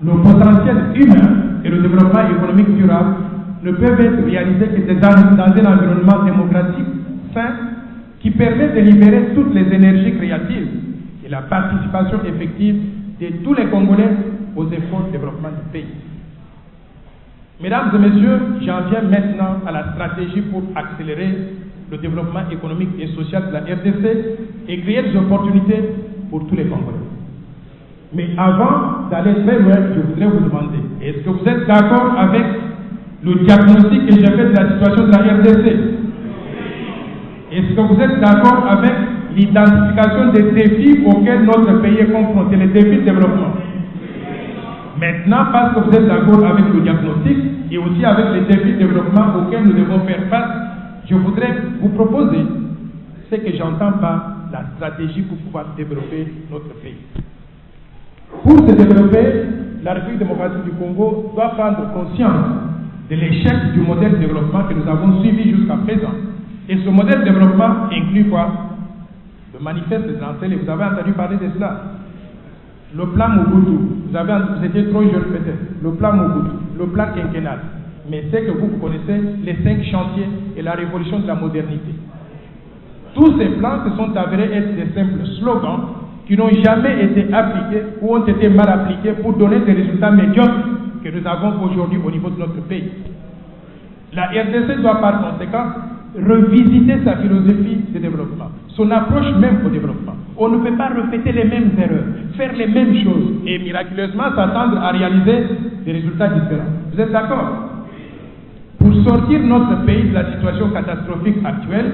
Le potentiel humain et le développement économique durable ne peuvent être réalisés que dans un environnement démocratique sain qui permet de libérer toutes les énergies créatives et la participation effective de tous les Congolais aux efforts de développement du pays. Mesdames et messieurs, j'en viens maintenant à la stratégie pour accélérer le développement économique et social de la RDC et créer des opportunités pour tous les Congolais. Mais avant d'aller très loin, je voudrais vous demander, est-ce que vous êtes d'accord avec le diagnostic que j'ai fait de la situation de la RDC? Est-ce que vous êtes d'accord avec l'identification des défis auxquels notre pays est confronté, les défis de développement? Maintenant, parce que vous êtes d'accord avec le diagnostic et aussi avec les défis de développement auxquels nous devons faire face, je voudrais vous proposer ce que j'entends par la stratégie pour pouvoir développer notre pays. Pour se développer, la République démocratique du Congo doit prendre conscience de l'échec du modèle de développement que nous avons suivi jusqu'à présent. Et ce modèle de développement inclut quoi? Le manifeste des Lancels, vous avez entendu parler de cela. Le plan Mobutu, vous étiez trop jeune peut-être. Le plan Mobutu, le plan quinquennal, mais c'est que vous connaissez les 5 chantiers et la révolution de la modernité. Tous ces plans se sont avérés être des simples slogans qui n'ont jamais été appliqués ou ont été mal appliqués pour donner des résultats médiocres que nous avons aujourd'hui au niveau de notre pays. La RDC doit par conséquent revisiter sa philosophie de développement, son approche même au développement. On ne peut pas répéter les mêmes erreurs, faire les mêmes choses et miraculeusement s'attendre à réaliser des résultats différents. Vous êtes d'accord? Pour sortir notre pays de la situation catastrophique actuelle,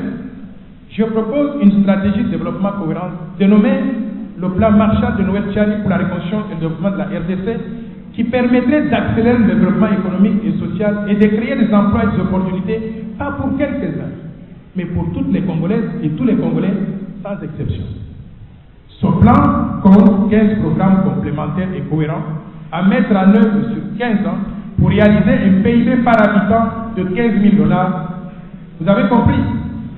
je propose une stratégie de développement cohérente dénommée le plan Marshall de Noël Tchani pour la reconstruction et le développement de la RDC, qui permettrait d'accélérer le développement économique et social et de créer des emplois et des opportunités, pas pour quelques-uns, mais pour toutes les Congolaises et tous les Congolais, sans exception. Ce plan compte 15 programmes complémentaires et cohérents à mettre en œuvre sur 15 ans pour réaliser un PIB par habitant de 15 000 $. Vous avez compris?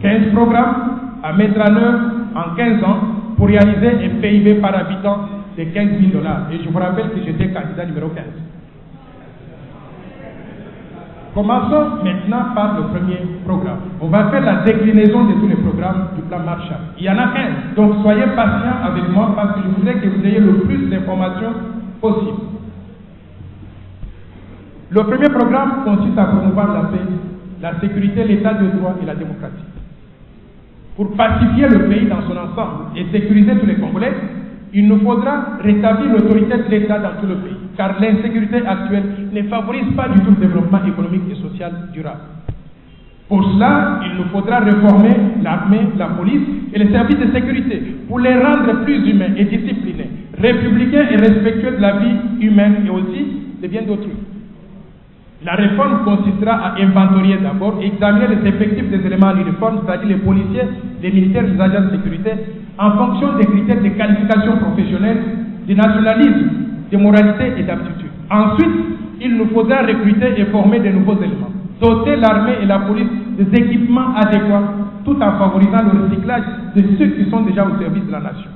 15 programmes à mettre en œuvre en 15 ans pour réaliser un PIB par habitant de 15 000 $. Et je vous rappelle que j'étais candidat numéro 15. Commençons maintenant par le premier programme. On va faire la déclinaison de tous les programmes du plan Marshall. Il y en a 15. Donc soyez patients avec moi parce que je voudrais que vous ayez le plus d'informations possible. Le premier programme consiste à promouvoir la paix, la sécurité, l'état de droit et la démocratie. Pour pacifier le pays dans son ensemble et sécuriser tous les Congolais, il nous faudra rétablir l'autorité de l'État dans tout le pays, car l'insécurité actuelle ne favorise pas du tout le développement économique et social durable. Pour cela, il nous faudra réformer l'armée, la police et les services de sécurité pour les rendre plus humains et disciplinés, républicains et respectueux de la vie humaine et aussi des biens d'autrui. La réforme consistera à inventorier d'abord et examiner les effectifs des éléments de réforme, c'est-à-dire les policiers, les militaires, les agents de sécurité, en fonction des critères de qualification professionnelle, de nationalisme, de moralité et d'aptitude. Ensuite, il nous faudra recruter et former de nouveaux éléments, doter l'armée et la police des équipements adéquats, tout en favorisant le recyclage de ceux qui sont déjà au service de la nation.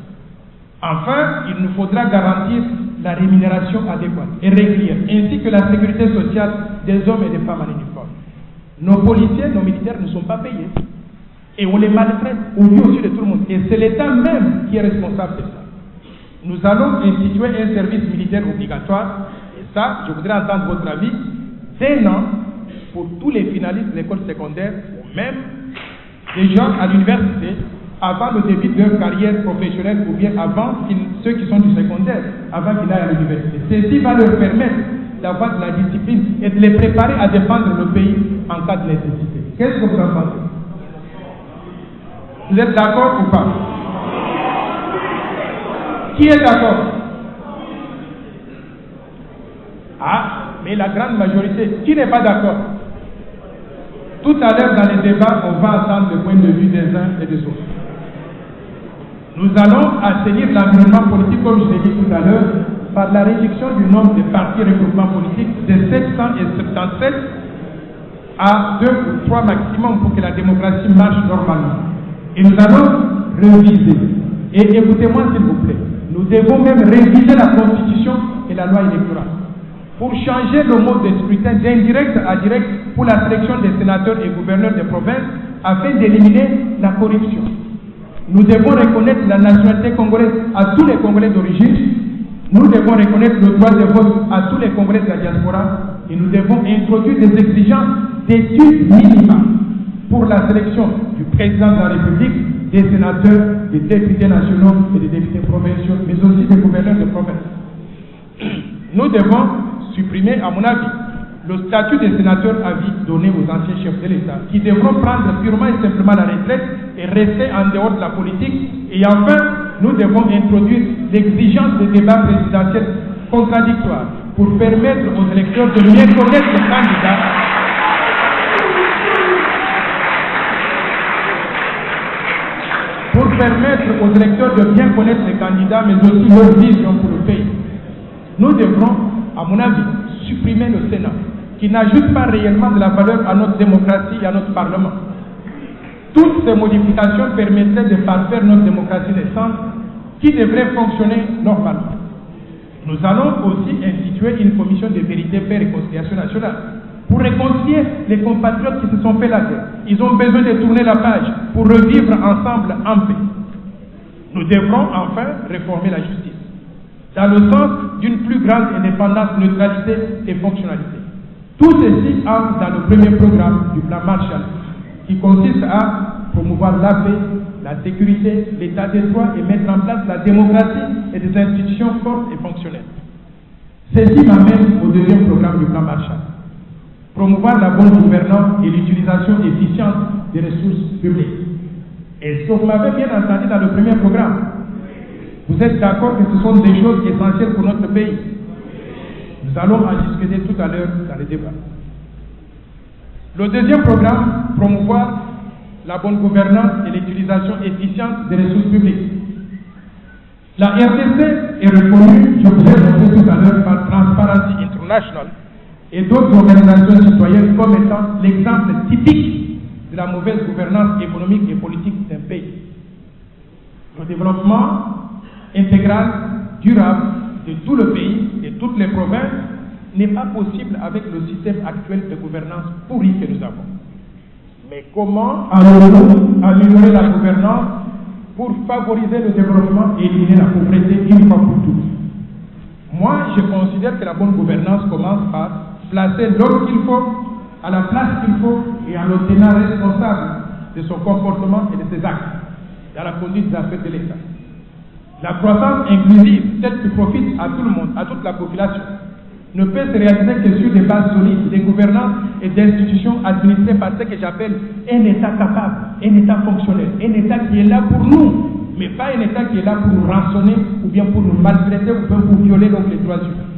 Enfin, il nous faudra garantir la rémunération adéquate et régulière, ainsi que la sécurité sociale des hommes et des femmes en uniforme. Nos policiers, nos militaires ne sont pas payés. Et on les maltraite au vu aussi de tout le monde. Et c'est l'État même qui est responsable de ça. Nous allons instituer un service militaire obligatoire. Et ça, je voudrais entendre votre avis, d'1 an pour tous les finalistes de l'école secondaire ou même des gens à l'université avant le début de leur carrière professionnelle ou bien avant ceux qui sont du secondaire, avant qu'ils aillent à l'université. Ceci va leur permettre d'avoir de la discipline et de les préparer à défendre le pays en cas de nécessité. Qu'est-ce que vous en pensez? Vous êtes d'accord ou pas? Qui est d'accord? Ah, mais la grande majorité, qui n'est pas d'accord? Tout à l'heure dans les débats, on va entendre le point de vue des uns et des autres. Nous allons assainir l'environnement politique, comme je l'ai dit tout à l'heure, par la réduction du nombre de partis regroupements politiques de 777 à 2 ou 3 maximum pour que la démocratie marche normalement. Et nous allons réviser. Et écoutez-moi s'il vous plaît, nous devons même réviser la Constitution et la loi électorale pour changer le mode de scrutin d'indirect à direct pour la sélection des sénateurs et gouverneurs des provinces afin d'éliminer la corruption. Nous devons reconnaître la nationalité congolaise à tous les Congolais d'origine. Nous devons reconnaître le droit de vote à tous les Congolais de la diaspora. Et nous devons introduire des exigences d'études minimales pour la sélection du président de la République, des sénateurs, des députés nationaux et des députés provinciaux, mais aussi des gouverneurs de province. Nous devons supprimer, à mon avis, le statut des sénateurs à vie donné aux anciens chefs de l'État, qui devront prendre purement et simplement la retraite et rester en dehors de la politique. Et enfin, nous devons introduire l'exigence des débats présidentiels contradictoires pour permettre aux électeurs de mieux connaître les candidats. Pour permettre aux électeurs de bien connaître les candidats, mais aussi leur vision pour le pays. Nous devrons, à mon avis, supprimer le Sénat, qui n'ajoute pas réellement de la valeur à notre démocratie et à notre Parlement. Toutes ces modifications permettraient de parfaire notre démocratie naissante, qui devrait fonctionner normalement. Nous allons aussi instituer une commission de vérité, paix et réconciliation nationale, pour réconcilier les compatriotes qui se sont fait la guerre. Ils ont besoin de tourner la page pour revivre ensemble en paix. Nous devrons enfin réformer la justice, dans le sens d'une plus grande indépendance, neutralité et fonctionnalité. Tout ceci entre dans le premier programme du plan Marshall, qui consiste à promouvoir la paix, la sécurité, l'état de droit et mettre en place la démocratie et des institutions fortes et fonctionnelles. Ceci m'amène au deuxième programme du plan Marshall. Promouvoir la bonne gouvernance et l'utilisation efficiente des ressources publiques. Est-ce que vous m'avez bien entendu dans le premier programme? Vous êtes d'accord que ce sont des choses essentielles pour notre pays? Nous allons en discuter tout à l'heure dans les débats. Le deuxième programme, promouvoir la bonne gouvernance et l'utilisation efficiente des ressources publiques. La RDC est reconnue, je vous ai montré tout à l'heure, par Transparency International et d'autres organisations citoyennes comme étant l'exemple typique de la mauvaise gouvernance économique et politique d'un pays. Le développement intégral, durable de tout le pays, de toutes les provinces, n'est pas possible avec le système actuel de gouvernance pourri que nous avons. Mais comment allons-nous améliorer la gouvernance pour favoriser le développement et éliminer la pauvreté une fois pour toutes? Moi, je considère que la bonne gouvernance commence par placer l'homme qu'il faut à la place qu'il faut et en le tenant responsable de son comportement et de ses actes dans la conduite des affaires de l'État. La croissance inclusive, celle qui profite à tout le monde, à toute la population, ne peut se réaliser que sur des bases solides, des gouvernances et d'institutions administrées par ce que j'appelle un État capable, un État fonctionnel, un État qui est là pour nous, mais pas un État qui est là pour nous rançonner ou bien pour nous maltraiter ou bien pour violer donc les droits humains.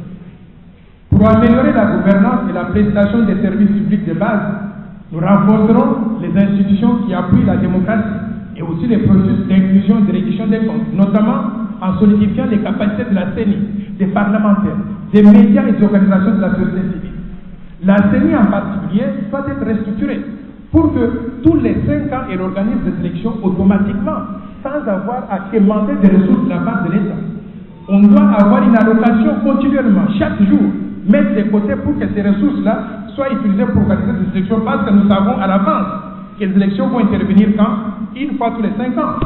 Pour améliorer la gouvernance et la prestation des services publics de base, nous renforcerons les institutions qui appuient la démocratie et aussi les processus d'inclusion et de réduction des comptes, notamment en solidifiant les capacités de la CENI, des parlementaires, des médias et des organisations de la société civile. La CENI en particulier doit être restructurée pour que tous les 5 ans elle organise des élections automatiquement, sans avoir à quémander des ressources de la part de l'État. On doit avoir une allocation continuellement, chaque jour, mettre de côté pour que ces ressources-là soient utilisées pour organiser des élections, parce que nous savons à l'avance que les élections vont intervenir quand? Une fois tous les 5 ans.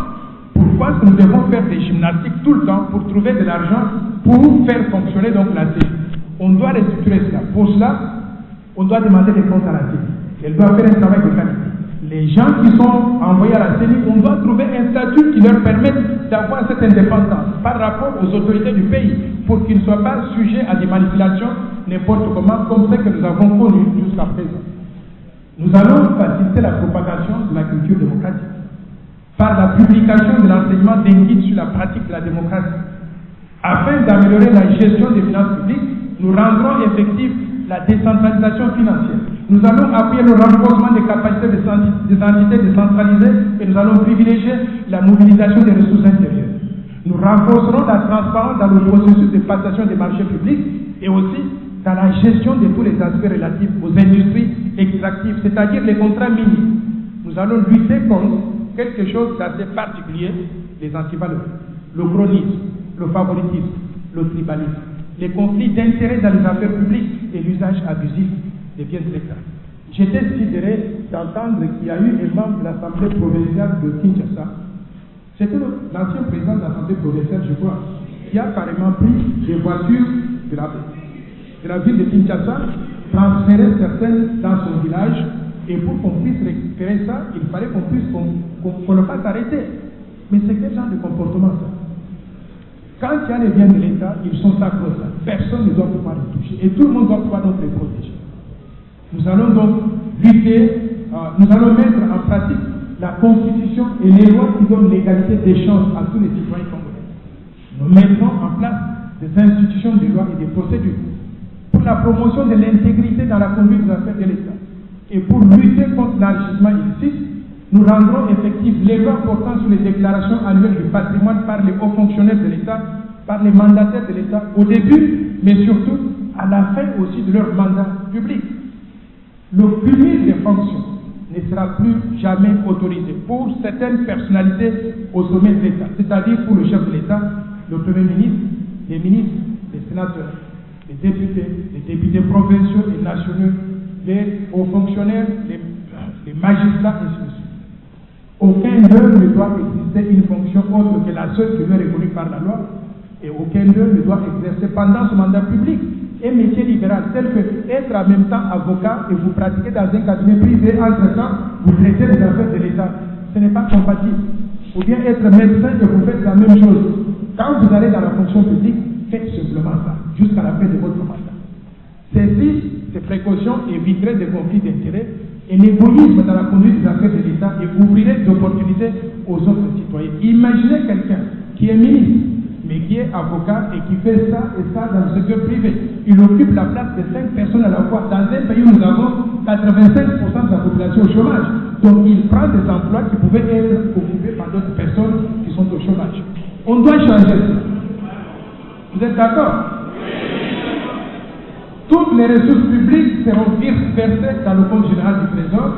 Pourquoi est-ce que nous devons faire des gymnastiques tout le temps pour trouver de l'argent pour faire fonctionner donc la CENI? On doit restructurer cela. Pour cela, on doit demander des comptes à la CENI. Elle doit faire un travail de qualité. Les gens qui sont envoyés à la CENI, on doit trouver un statut qui leur permette d'avoir cette indépendance par rapport aux autorités du pays, pour qu'ils ne soient pas sujets à des manipulations n'importe comment, comme ce que nous avons connu jusqu'à présent. Nous allons faciliter la propagation de la culture démocratique par la publication de l'enseignement d'un guide sur la pratique de la démocratie. Afin d'améliorer la gestion des finances publiques, nous rendrons effective la décentralisation financière. Nous allons appuyer le renforcement des capacités des entités décentralisées et nous allons privilégier la mobilisation des ressources intérieures. Nous renforcerons la transparence dans le processus de passation des marchés publics et aussi dans la gestion de tous les aspects relatifs aux industries extractives, c'est-à-dire les contrats miniers. Nous allons lutter contre quelque chose d'assez particulier, les antivaleurs, le chronisme, le favoritisme, le tribalisme, les conflits d'intérêts dans les affaires publiques et l'usage abusif des biens de l'État. J'étais sidéré d'entendre qu'il y a eu un membre de l'Assemblée provinciale de Kinshasa, c'était l'ancien président de l'Assemblée provinciale, je crois, qui a carrément pris des voitures de la ville de Kinshasa, transféré certaines dans son village, et pour qu'on puisse récupérer ça, il fallait qu'on le fasse arrêter. Mais c'est quel genre de comportement ça? Quand il y a les biens de l'État, ils sont sacro-saints. Personne ne doit pouvoir les toucher. Et tout le monde doit pouvoir donc les protéger. Nous allons donc lutter, nous allons mettre en pratique la Constitution et les lois qui donnent l'égalité des chances à tous les citoyens congolais. Nous mettrons en place des institutions de loi et des procédures pour la promotion de l'intégrité dans la conduite des affaires de l'État. Et pour lutter contre l'enrichissement illicite, nous rendrons effectifs les lois portant sur les déclarations annuelles du patrimoine par les hauts fonctionnaires de l'État, par les mandataires de l'État, au début, mais surtout à la fin aussi de leur mandat public. Le cumul des fonctions ne sera plus jamais autorisé pour certaines personnalités au sommet de l'État, c'est-à-dire pour le chef de l'État, le Premier ministre, les ministres, les sénateurs, les députés provinciaux et nationaux, les hauts fonctionnaires, les magistrats, et ainsi de suite. Aucun d'eux ne doit exercer une fonction autre que la seule qui lui est reconnue par la loi, et aucun d'eux ne doit exercer pendant son mandat public un métier libéral tel que être en même temps avocat et vous pratiquez dans un cabinet privé, entre-temps vous traitez les affaires de l'État. Ce n'est pas compatible. Ou bien être médecin et vous faites la même chose. Quand vous allez dans la fonction publique, faites simplement ça, jusqu'à la fin de votre mandat. Ces précautions éviteraient des conflits d'intérêts et l'égoïsme dans la conduite des affaires de l'État et ouvrirait d'opportunités aux autres citoyens. Imaginez quelqu'un qui est ministre, mais qui est avocat et qui fait ça et ça dans le secteur privé. Il occupe la place de 5 personnes à la fois. Dans un pays où nous avons 85% de la population au chômage. Donc il prend des emplois qui pouvaient être occupés par d'autres personnes qui sont au chômage. On doit changer ça. Vous êtes d'accord? Toutes les ressources publiques seront versées dans le compte général du Trésor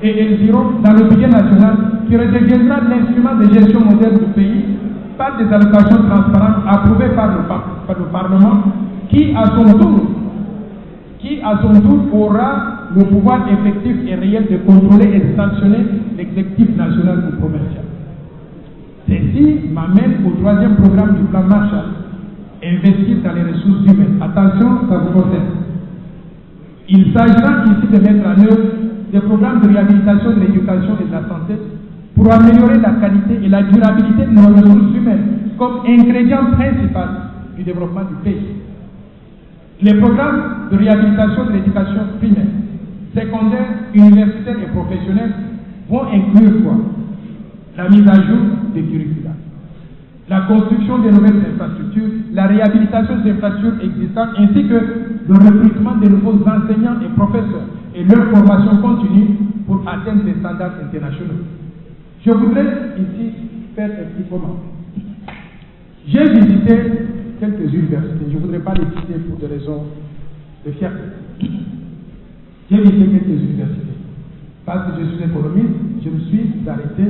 et elles iront dans le budget national qui redeviendra l'instrument de gestion moderne du pays par des allocations transparentes approuvées par le Parlement qui à son tour aura le pouvoir effectif et réel de contrôler et de sanctionner l'exécutif national ou provincial. Ceci m'amène au troisième programme du plan Marshall, investir dans les ressources humaines. Attention, ça vous concerne. Il s'agira ici de mettre en œuvre des programmes de réhabilitation de l'éducation et de la santé pour améliorer la qualité et la durabilité de nos ressources humaines comme ingrédient principal du développement du pays. Les programmes de réhabilitation de l'éducation primaire, secondaire, universitaire et professionnelle vont inclure quoi? La mise à jour des curricula, la construction de nouvelles infrastructures, la réhabilitation des infrastructures existantes ainsi que le recrutement de nouveaux enseignants et professeurs et leur formation continue pour atteindre des standards internationaux. Je voudrais ici faire un petit comment. J'ai visité quelques universités, je ne voudrais pas les citer pour des raisons de fierté. J'ai visité quelques universités. Parce que je suis économiste, je me suis arrêté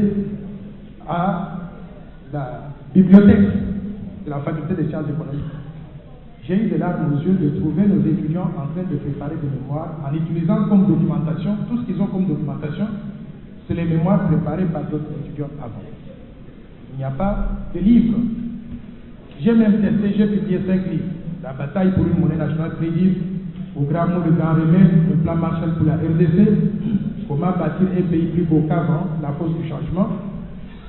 à la bibliothèque de la faculté des sciences économiques. J'ai eu des larmes aux yeux de trouver nos étudiants en train de préparer des mémoires en utilisant comme documentation, tout ce qu'ils ont comme documentation, c'est les mémoires préparées par d'autres étudiants avant. Il n'y a pas de livres. J'ai même testé, j'ai publié 5 livres. La bataille pour une monnaie nationale crédible, au grand mot de grand remède, le plan Marshall pour la RDC, comment bâtir un pays plus beau qu'avant, la cause du changement,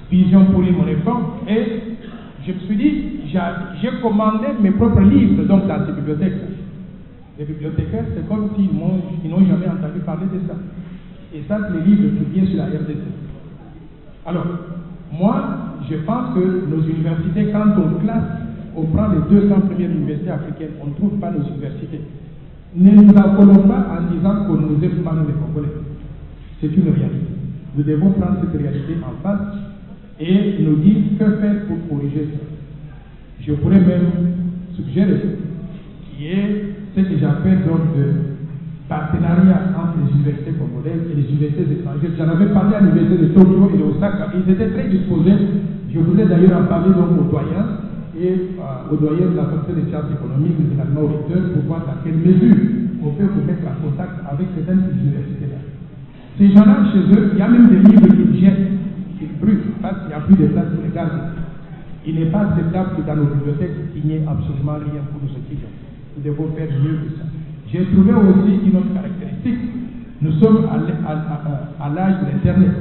vision pour une monnaie forte, et je me suis dit, j'ai commandé mes propres livres donc dans ces bibliothèques. Les bibliothécaires, c'est comme s'ils n'ont jamais entendu parler de ça. Et ça, c'est les livres publiés sur la RDC. Alors, moi, je pense que nos universités, quand on classe, on prend les 200 premières universités africaines, on ne trouve pas nos universités. Ne nous affolons pas en disant qu'on nous aime pas nous les Congolais. C'est une réalité. Nous devons prendre cette réalité en face et nous dire que faire pour corriger ça. Je pourrais même suggérer qui est ce que j'appelle donc de partenariat entre les universités congolaises et les universités étrangères. J'en avais parlé à l'université de Tokyo et de Osaka. Ils étaient très disposés. Je voulais d'ailleurs en parler donc aux doyens et aux doyens de la faculté des sciences économiques, mais également aux recteurs, pour voir dans quelle mesure on peut vous mettre en contact avec certaines universités-là. Ces gens-là, chez eux, il y a même des livres qu'ils jettent, qu'ils brûlent, parce qu'il n'y a plus de place pour les garder. Il n'est pas acceptable que dans nos bibliothèques, il n'y ait absolument rien pour nos étudiants. Nous devons faire mieux que ça. J'ai trouvé aussi une autre caractéristique. Nous sommes à l'âge de l'Internet.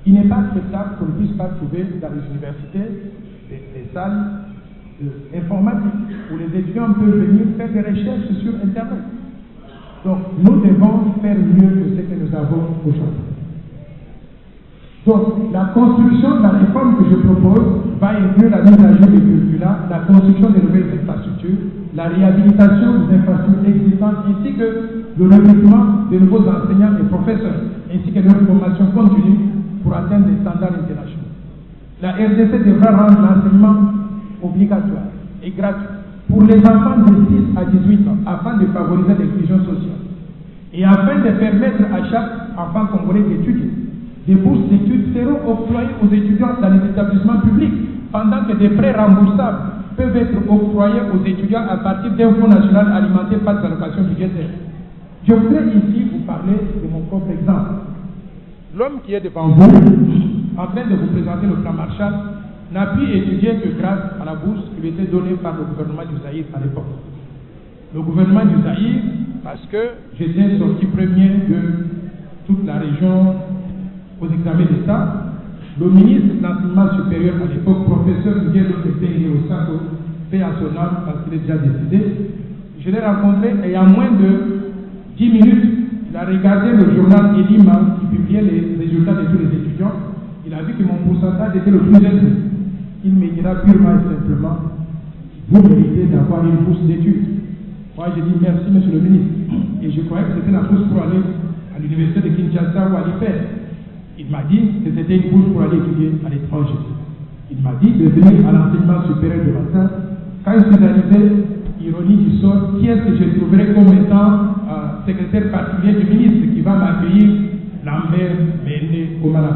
Il n'est pas acceptable qu'on ne puisse pas trouver dans les universités des salles informatiques où les étudiants peuvent venir faire des recherches sur Internet. Donc, nous devons faire mieux que ce que nous avons aujourd'hui. Donc, la construction, la réforme que je propose va inclure la mise à jour des curricula, la construction de nouvelles infrastructures, la réhabilitation des infrastructures existantes, ainsi que le recrutement de nouveaux enseignants et professeurs, ainsi que leur formation continue pour atteindre des standards internationaux. La RDC devra rendre l'enseignement obligatoire et gratuit pour les enfants de 6 à 18 ans, afin de favoriser l'inclusion sociale et afin de permettre à chaque enfant congolais d'étudier. Des bourses d'études seront octroyées aux étudiants dans les établissements publics, pendant que des prêts remboursables peuvent être octroyés aux étudiants à partir d'un fonds national alimenté par des allocations budgétaires. Je voudrais ici vous parler de mon propre exemple. L'homme qui est devant vous, en train de vous présenter le plan Marshall, n'a pu étudier que grâce à la bourse qui lui était donnée par le gouvernement du Zaïre à l'époque. Le gouvernement du Zaïre, parce que j'étais sorti premier de toute la région aux examens d'État, le ministre de l'enseignement supérieur à l'époque, professeur Miguel Otepe Osato, paix à son âme parce qu'il est déjà décédé, je l'ai rencontré et il y a moins de 10 minutes, il a regardé le journal Elima qui publiait les résultats de tous les étudiants. Il a vu que mon pourcentage était le plus élevé. Il me dira purement et simplement, vous méritez d'avoir une bourse d'études. Moi, j'ai dit merci, monsieur le ministre. Et je croyais que c'était la bourse pour aller à l'université de Kinshasa ou à l'IPER. Il m'a dit que c'était une bourse pour aller étudier à l'étranger. Il m'a dit de venir à l'enseignement supérieur de matin. Quand je suis arrivé, ironie du sort, qui est-ce que je trouverai comme étant secrétaire particulier du ministre qui va m'accueillir? Lambert Mende Komala.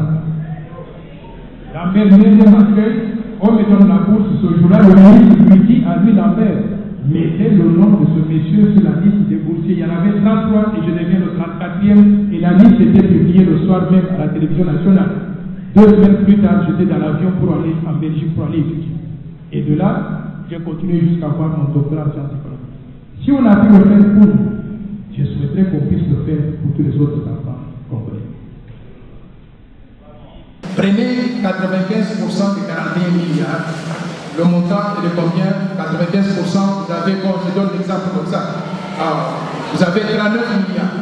Lambert Mende m'accueille, on me donne la bourse. Ce jour-là, le ministre lui dit à lui, Lambert, mettez le nom de ce monsieur sur la liste des boursiers. Il y en avait 33 et je deviens le 34e et la liste était publiée le soir même à la télévision nationale. 2 semaines plus tard, j'étais dans l'avion pour aller en Belgique pour aller étudier. Et de là, j'ai continué jusqu'à avoir mon doctorat en sciences économiques. Si on a pu le faire pour nous, je souhaiterais qu'on puisse le faire pour tous les autres enfants congolais. Prenez 95% des 41 milliards. Le montant est de combien? 95%, vous avez, bon, je donne l'exemple comme ça. Alors, vous avez 39 milliards,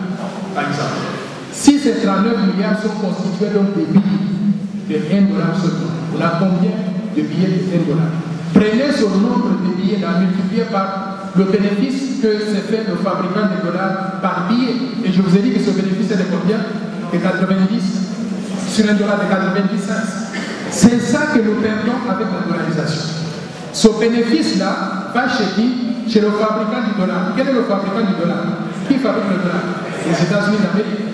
par exemple. Si ces 39 milliards sont constitués donc des billets de 1 dollar seulement, on a combien de billets de 1 dollar? Prenez ce nombre de billets là, multiplié par le bénéfice que s'est fait le fabricant de dollars par billet. Et je vous ai dit que ce bénéfice est de combien? De 90 sur 1 dollar de 90 cents. C'est ça que nous perdons avec la dollarisation. Ce bénéfice-là va chez qui? Chez le fabricant du dollar. Quel est le fabricant du dollar? Qui fabrique le dollar? Les États-Unis d'Amérique.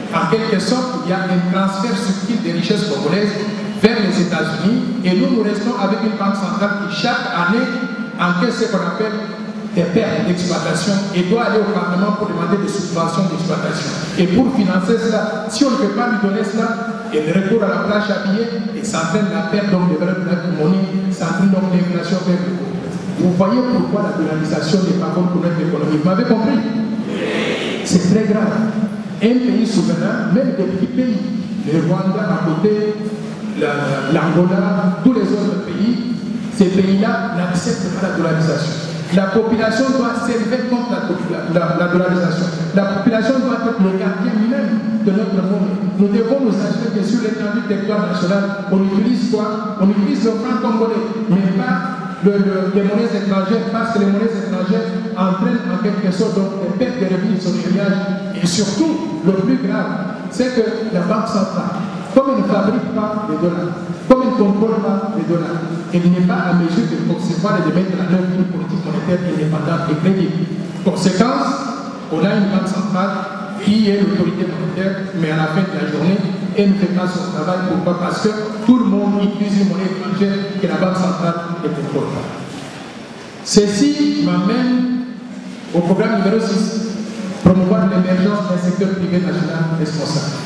En quelque sorte, il y a un transfert subtil des richesses congolaises vers les États-Unis et nous restons avec une banque centrale qui chaque année encaisse ce qu'on appelle des pertes d'exploitation et doit aller au Parlement pour demander des subventions d'exploitation. Et pour financer cela, si on ne peut pas lui donner cela, elle recourt à la planche à billets et s'entraîne la perte donc de valeur de la monnaie, s'entraîne donc l'inflation vers le haut. Vous voyez pourquoi la dollarisation n'est pas bonne pour notre économie. Vous m'avez compris? C'est très grave. Un pays souverain, même des petits pays, le Rwanda à côté, l'Angola, tous les autres pays, ces pays-là n'acceptent pas la dollarisation. La population doit s'élever contre la dollarisation. La population doit être le gardien même de notre monde. Nous devons nous assurer que sur l'étendue du territoire national, on utilise quoi? On utilise le franc congolais, mais pas les monnaies étrangères, parce que les monnaies étrangères entraînent en quelque sorte des pertes de revenus sur les riages. Et surtout, le plus grave, c'est que la banque centrale, comme elle ne fabrique pas les dollars, comme elle ne contrôle pas les dollars, elle n'est pas à mesure de concevoir et de mettre en œuvre une politique monétaire indépendante et crédible. Conséquence, on a une banque centrale qui est l'autorité monétaire, mais à la fin de la journée, elle ne fait pas son travail. Pourquoi? Parce que tout le monde utilise une monnaie étrangère que la banque centrale ne contrôle pas. Ceci m'amène au programme numéro 6, promouvoir l'émergence d'un secteur privé national responsable.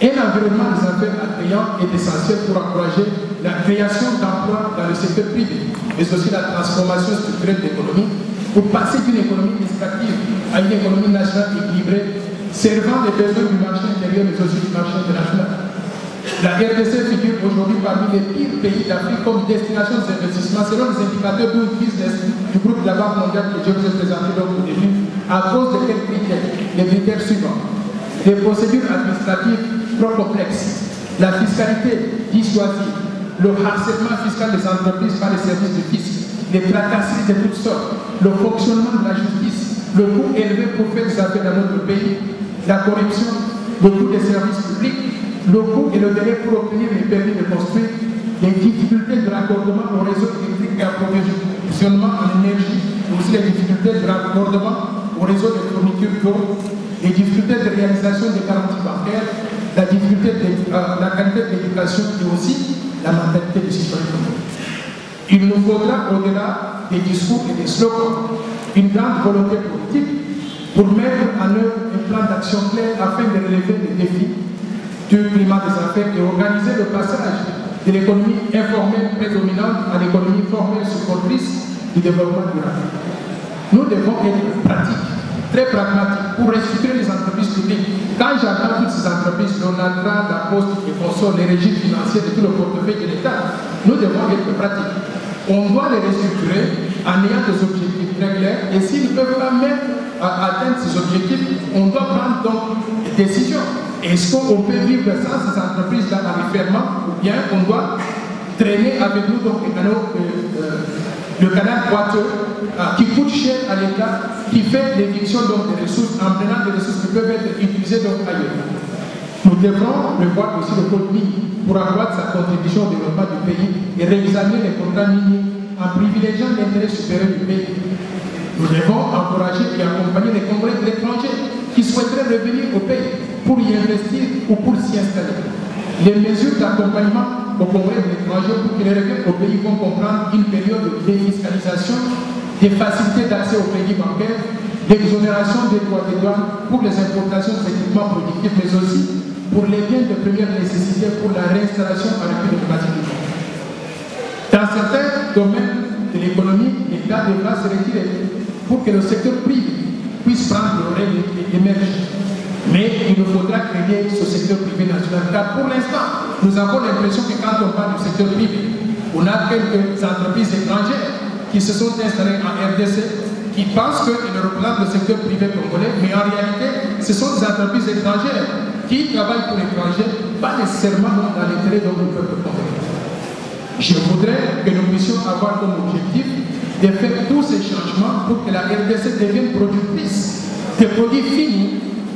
Un environnement des affaires attrayant est essentiel pour encourager la création d'emplois dans le secteur privé, mais aussi la transformation structurelle de l'économie pour passer d'une économie extractive à une économie nationale équilibrée, servant les besoins du marché intérieur mais aussi du marché international. La RDC figure aujourd'hui parmi les pires pays d'Afrique comme destination des investissements selon les indicateurs du business du groupe de la Banque mondiale que je vous ai présenté donc au début, à cause de quels critères? Les critères suivants. Les procédures administratives trop complexes, la fiscalité dissuasive, le harcèlement fiscal des entreprises par les services de fisc, les tracasseries de toutes sortes, le fonctionnement de la justice, le coût élevé pour faire des affaires dans notre pays, la corruption, le coût des services publics, le coût et le délai pour obtenir les permis de construire, les difficultés de raccordement au réseau électrique d'approvisionnement en énergie, aussi les difficultés de raccordement au réseau de fourniture d'eau, les difficultés de réalisation des garanties bancaires, la difficulté de la qualité de l'éducation et aussi la mentalité du citoyen congolais. Il nous faudra, au-delà des discours et des slogans, une grande volonté politique pour mettre en œuvre un plan d'action clair afin de relever les défis du climat des affaires et organiser le passage de l'économie informelle prédominante à l'économie formelle supportrice du développement durable. Nous devons être pratiques, très pragmatiques, pour restructurer les entreprises publiques. Quand j'entends toutes ces entreprises, l'ONATRA, la Poste, les consorts, les régimes financiers de tout le portefeuille de l'État, nous devons être pratiques. On doit les restructurer en ayant des objectifs très clairs, et s'ils ne peuvent pas même atteindre ces objectifs, on doit prendre donc des décisions. Est-ce qu'on peut vivre sans ces entreprises-là en les fermant, ou bien on doit traîner avec nous donc le canal boiteux qui coûte cher à l'État, qui fait l'éviction des ressources en prenant des ressources qui peuvent être utilisées donc ailleurs. Nous devrons revoir aussi le code minier pour accroître sa contribution au développement du pays et réexaminer les contrats miniers en privilégiant l'intérêt supérieur du pays. Nous devons encourager et accompagner les Congolais de l'étranger qui souhaiteraient revenir au pays pour y investir ou pour s'y installer. Les mesures d'accompagnement aux Congolais de l'étranger pour qu'ils reviennent au pays vont comprendre une période de défiscalisation, des facilités d'accès au crédit bancaire, l'exonération des droits des douanes pour les importations d'équipements productifs, mais aussi pour les biens de première nécessité pour la réinstallation en République démocratique. Dans certains domaines de l'économie, l'État devra se retirer pour que le secteur privé puisse prendre le relais et émerger. Mais il nous faudra créer ce secteur privé national, car pour l'instant, nous avons l'impression que quand on parle du secteur privé, on a quelques entreprises étrangères qui se sont installées en RDC, qui pensent qu'ils représentent le secteur privé congolais, mais en réalité, ce sont des entreprises étrangères qui travaillent pour l'étranger, pas nécessairement dans l'intérêt de notre peuple congolais. Je voudrais que nous puissions avoir comme objectif de faire tous ces changements pour que la RDC devienne productrice de produits finis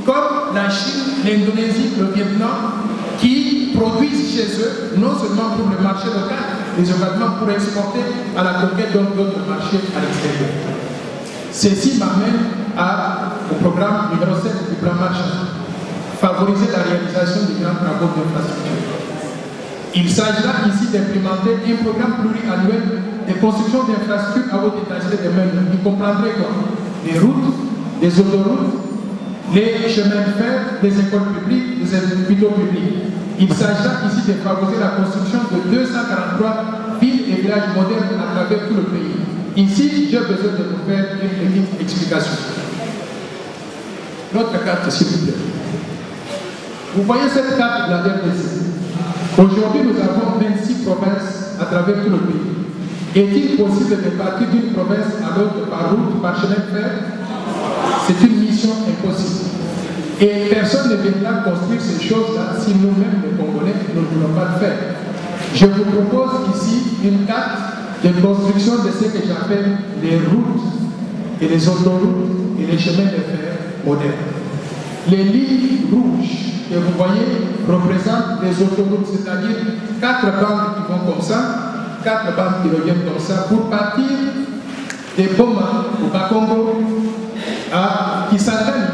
comme la Chine, l'Indonésie, le Vietnam, qui produisent chez eux, non seulement pour le marché local, mais également pour exporter à la conquête d'autres marchés à l'extérieur. Ceci m'amène au programme numéro 7 du plan Marshall, favoriser la réalisation des grands travaux d'infrastructure. Il s'agira ici d'implémenter un programme pluriannuel de construction d'infrastructures à haute intensité de main-d'œuvre. Vous comprendrez quoi? Des routes, des autoroutes, les chemins de fer, les écoles publiques, les hôpitaux publics. Il s'agira ici de favoriser la construction de 243 villes et villages modernes à travers tout le pays. Ici, j'ai besoin de vous faire une petite explication. Notre carte, s'il vous plaît. Vous voyez cette carte de la RDC. Aujourd'hui, nous avons 26 provinces à travers tout le pays. Est-il possible de partir d'une province à l'autre par route, par chemin de fer? C'est une mission impossible. Et personne ne viendra construire ces choses-là si nous-mêmes, les Congolais, nous ne voulons pas le faire. Je vous propose ici une carte de construction de ce que j'appelle les routes et les autoroutes et les chemins de fer modernes. Les lignes rouges que vous voyez représentent les autoroutes, c'est-à-dire 4 bandes qui vont comme ça, 4 bandes qui reviennent comme ça, pour partir des Boma au Bakongo à Kisangani,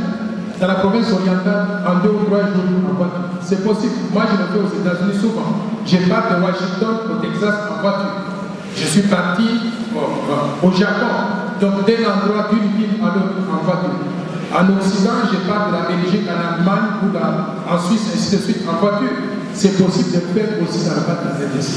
dans la province orientale, en 2 ou 3 jours en voiture. C'est possible. Moi, je le fais aux États-Unis souvent. Je pars de Washington au Texas en voiture. Je suis parti au Japon, donc d'un endroit, d'une ville à l'autre en voiture. En Occident, je pars de la Belgique en Allemagne ou en Suisse, ainsi de suite, en voiture. C'est possible de faire aussi dans le cadre de la RDC.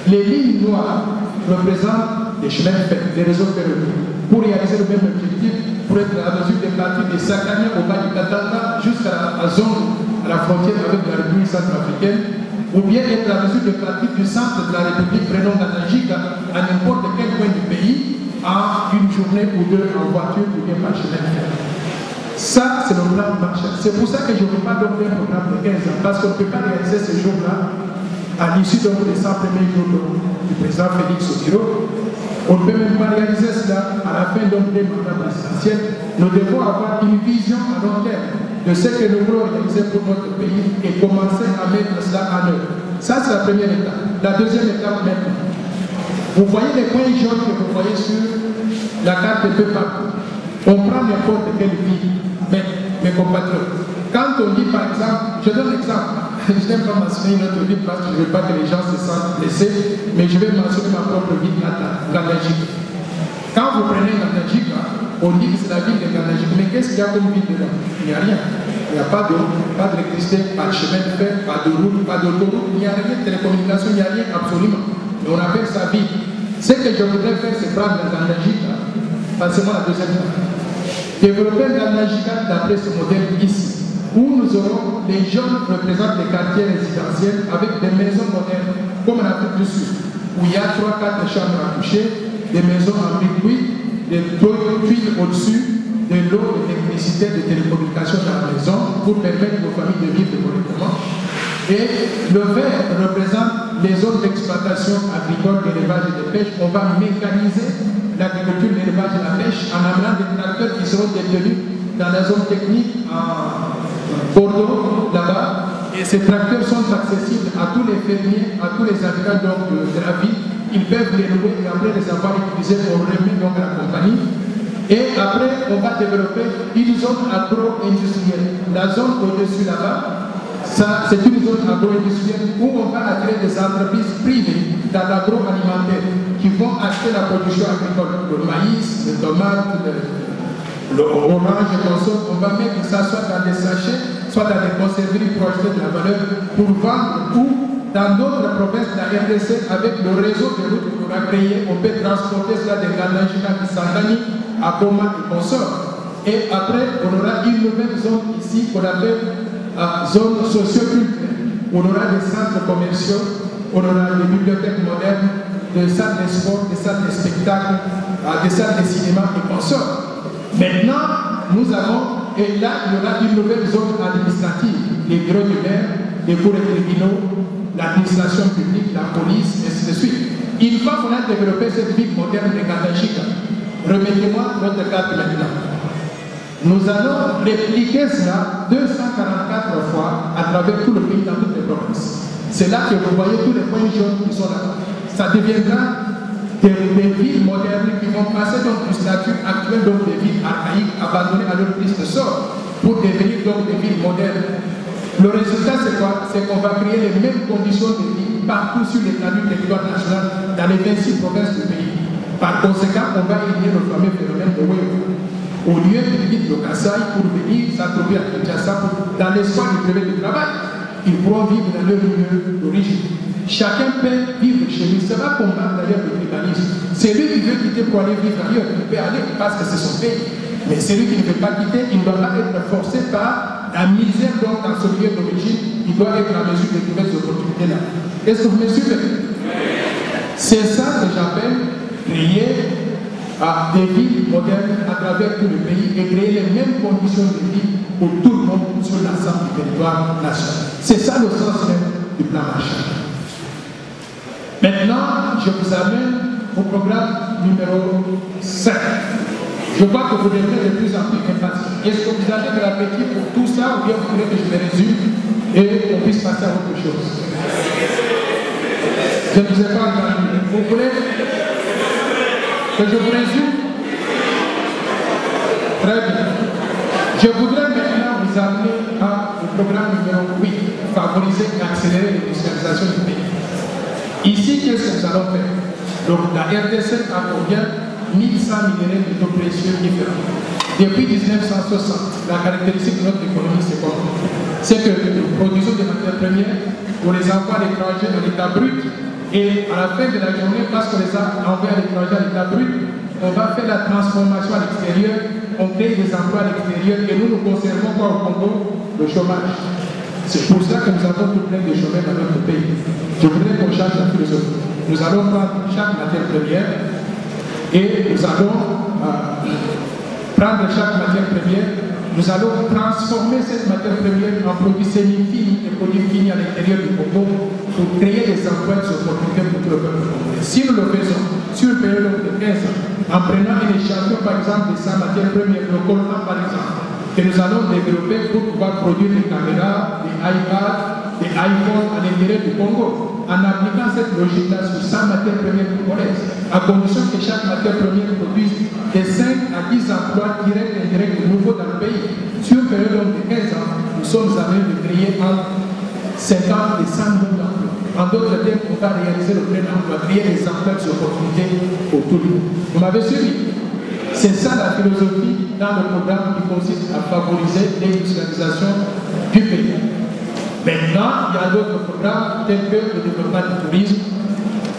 Les lignes noires représentent les chemins de fer, les réseaux ferroviaires, pour réaliser le même objectif, pour être à mesure de partir de Sakania au bas du Katanga jusqu'à la zone, à la frontière avec la République centrafricaine, ou bien être à mesure de partir du centre de la République, prenons Gananjiga, à n'importe quel point du pays, en une journée ou deux en voiture ou bien par chemin de fer. Ça, c'est le plan Marshall. C'est pour ça que je ne veux pas donner un programme de 15 ans, parce qu'on ne peut pas réaliser ce jour-là, à l'issue des 100 premiers jours du président Félix Odiro. On ne peut même pas réaliser cela à la fin donc des mandats présidentiels. Nous devons avoir une vision à long terme de ce que nous voulons réaliser pour notre pays et commencer à mettre cela en œuvre. Ça, c'est la première étape. La deuxième étape maintenant. Vous voyez les points jaunes que vous voyez sur la carte de peu partout. On prend n'importe quelle ville, mes compatriotes. Quand on dit par exemple, je donne l'exemple, je n'aime pas mentionner une autre ville parce que je ne veux pas que les gens se sentent blessés, mais je vais mentionner ma propre ville, Gananjiga. Quand vous prenez Gananjiga, on dit que c'est la ville de Gandajik. Mais qu'est-ce qu'il y a comme ville dedans? Il n'y a rien. Il n'y a pas d'eau, pas d'électricité, pas de chemin de fer, pas de route, pas d'autoroute, il n'y a rien de télécommunication, il n'y a rien absolument. Et on appelle ça ville. Ce que je voudrais faire, c'est prendre le Gandajik, passez-moi la deuxième fois. Développer le Gandajik d'après ce modèle ici, où nous aurons les jeunes représentent les quartiers résidentiels avec des maisons modernes, comme en Afrique du Sud, où il y a 3-4 chambres à coucher, des maisons en briques, des tuiles au-dessus, de l'eau, de l'électricité, de télécommunications dans la maison pour permettre aux familles de vivre correctement. Et le vert représente les zones d'exploitation agricole, d'élevage et de pêche. On va mécaniser l'agriculture, l'élevage et la pêche en amenant des tracteurs qui seront détenus dans la zone technique en Bordeaux, là-bas. Et ces tracteurs sont accessibles à tous les fermiers, à tous les habitants de la ville. Ils peuvent les louer et après les avoir utilisés, on remet donc à la compagnie. Et après, on va développer une zone agro-industrielle. La zone au-dessus là-bas, c'est une zone agro-industrielle où on va attirer des entreprises privées dans l'agroalimentaire qui vont acheter la production agricole, le maïs, les tomates, l'orange et consorts. On va mettre ça soit dans des sachets, soit dans des conserveries pour acheter de la valeur pour vendre ou dans d'autres provinces de la RDC avec le réseau de routes qu'on a créé. On peut transporter cela des Gandajik à Kisangani, à Goma et consorts. Et après, on aura une nouvelle zone ici qu'on appelle zone socio-culturelle. On aura des centres commerciaux, on aura des bibliothèques modernes, des salles de sport, des salles de spectacle, des salles de cinéma et consorts. Maintenant, nous avons, et là, il y aura une nouvelle zone administrative, les bureaux du maire, les cours et tribunaux, l'administration publique, la police, et ainsi de suite. Une fois qu'on a développé cette ville moderne de Gandajik, remettez-moi notre carte maintenant. Nous allons répliquer cela 244 fois à travers tout le pays, dans toutes les provinces. C'est là que vous voyez tous les points jaunes qui sont là. Ça deviendra des villes modernes qui vont passer donc du statut actuel donc des villes archaïques abandonnées à leur triste sort pour devenir donc des villes modernes. Le résultat, c'est quoi? C'est qu'on va créer les mêmes conditions de vie partout sur l'étendue du territoire national dans les 26 provinces du pays. Par conséquent, on va éliminer le fameux phénomène de Wéo. Au lieu de quitter le Kassai pour venir s'attrouver à Kinshasa dans l'espoir de trouver du travail, ils pourront vivre dans leur lieu d'origine. Chacun peut vivre chez lui. Ça va combattre d'ailleurs le tribalisme. C'est lui qui veut quitter pour aller vivre ailleurs. Il peut aller parce que c'est son pays. Mais celui qui ne veut pas quitter, il ne doit pas être forcé par la misère donc dans son lieu d'origine. Il doit être à mesure de trouver ces opportunités-là. Est-ce que vous me suivez? C'est ça que j'appelle créer des villes modernes à travers tout le pays et créer les mêmes conditions de vie pour tout le monde sur l'ensemble du territoire national. C'est ça le sens même du plan Marshall. Maintenant, je vous amène au programme numéro 5. Je vois que vous devenez de plus en plus impatient. Est-ce que vous avez de l'appétit pour tout ça ou bien vous voulez que je me résume et qu'on puisse passer à autre chose? Je ne vous ai pas entendu. Vous voulez que je vous résume? Très bien. Je voudrais maintenant vous amener au programme numéro 8, favoriser et accélérer l'industrialisation du pays. Ici, qu'est-ce que nous allons faire? Donc, la RDC a combien 1100 minéraux de métaux précieux différents. Depuis 1960, la caractéristique de notre économie, c'est quoi? C'est que nous produisons des matières premières pour les envois à l'étranger dans l'état brut. Et à la fin de la journée, parce qu'on les a envoyés à l'étranger à l'état brut, on va faire la transformation à l'extérieur, on crée des emplois à l'extérieur et nous conservons quoi au Congo? Le chômage. C'est pour ça que nous avons tout plein de chômeurs dans notre pays. Je voudrais qu'on change la philosophie. Nous allons prendre chaque matière première et nous allons prendre chaque matière première, nous allons transformer cette matière première en produits semi-finis et produits finis à l'intérieur du Congo pour créer des emplois de opportunités pour tout le peuple congolais. Si nous le faisons sur une période de 15 ans, en prenant une échantillon par exemple de sa matière première, le coltan par exemple, que nous allons développer pour pouvoir produire des caméras, des iPads, des iPhones à l'intérieur du Congo, en appliquant cette logique-là sur 100 matières premières congolaises, à condition que chaque matière première produise des 5 à 10 emplois directs et indirects nouveaux dans le pays. Sur une période de 15 ans, nous sommes en train de créer entre 50 et 100 000 emplois. En d'autres termes, on va réaliser le plein emploi, créer des emplois d'opportunités pour tout le monde. Vous m'avez suivi? C'est ça la philosophie dans le programme qui consiste à favoriser l'industrialisation du pays. Maintenant, il y a d'autres programmes tels que le développement du tourisme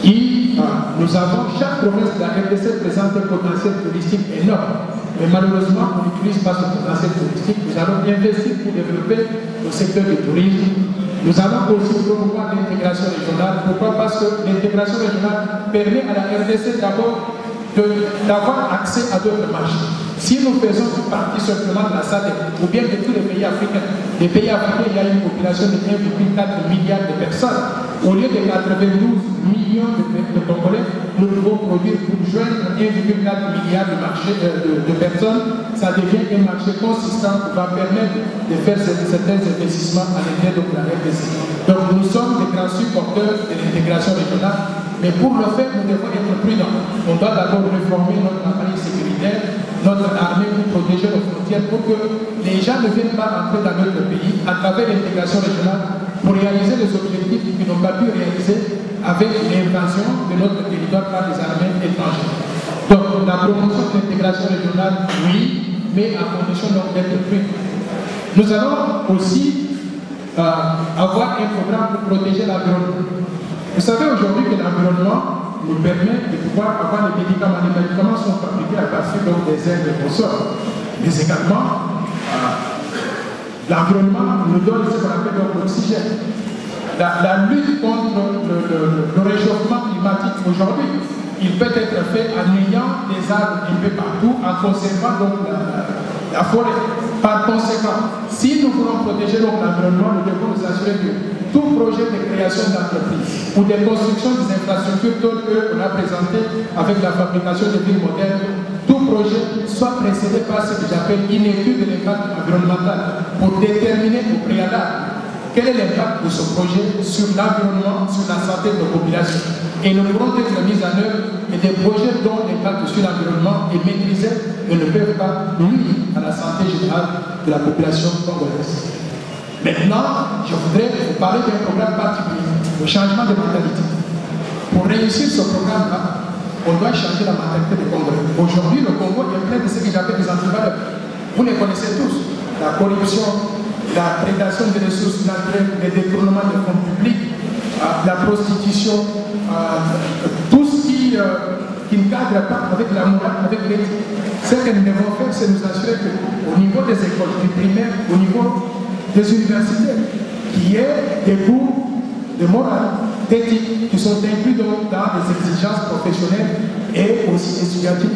qui, nous avons, chaque province de la RDC présente un potentiel touristique énorme. Mais malheureusement, on n'utilise pas ce potentiel touristique. Nous allons investir pour développer le secteur du tourisme. Nous allons aussi promouvoir l'intégration régionale. Pourquoi? Parce que l'intégration régionale permet à la RDC d'abord d'avoir accès à d'autres marchés. Si nous faisons partie simplement de la SADC ou bien de tous les pays africains, il y a une population de 1,4 milliard de personnes. Au lieu de 92 millions de Congolais, nous devons produire pour joindre 1,4 milliard de personnes. Ça devient un marché consistant qui va permettre de faire certains investissements à l'intérieur de la RDC. Donc nous sommes des grands supporters de l'intégration régionale. Mais pour le faire, nous devons être prudents. On doit d'abord réformer notre appareil sécuritaire, notre armée pour protéger nos frontières, pour que les gens ne viennent pas rentrer dans notre pays à travers l'intégration régionale pour réaliser les objectifs qu'ils n'ont pas pu réaliser avec l'invasion de notre territoire par les armées étrangères. Donc la promotion de l'intégration régionale, oui, mais à condition d'être prudents. Nous allons aussi avoir un programme pour protéger l'environnement. Vous savez aujourd'hui que l'environnement nous permet de pouvoir avoir les médicaments. Les médicaments sont fabriqués à partir des herbes au sol. Mais également, l'environnement nous donne ce qu'on appelle l'oxygène. La lutte contre le réchauffement climatique aujourd'hui, il peut être fait en ayant des arbres un peu partout, en conservant donc la forêt. Par conséquent, si nous voulons protéger l'environnement, nous devons nous assurer que tout projet de création d'entreprise ou de construction des infrastructures telles qu'on a présentées avec la fabrication de villes modernes, tout projet soit précédé par ce que j'appelle une étude de l'impact environnemental pour déterminer au préalable quel est l'impact de ce projet sur l'environnement, sur la santé de la population. Et ne pourront être mis en œuvre que des projets dont l'impact sur l'environnement est maîtrisé et ne peuvent pas nuire à la santé générale de la population congolaise. Maintenant, je voudrais vous parler d'un programme particulier, le changement de mentalité. Pour réussir ce programme-là, on doit changer la mentalité des Congolais. Aujourd'hui, le Congo est plein de ce que j'appelle des antivaleurs. Vous les connaissez tous. La corruption, la prédation des ressources naturelles, le détournement des fonds publics, la prostitution, tout ce qui ne cadre pas avec la morale, avec l'éthique. Ce que nous devons faire, c'est nous assurer qu'au niveau des écoles primaires, au niveau des universités, qu'il y ait des cours de morale, d'éthique, qui sont inclus dans les exigences professionnelles et aussi éducatives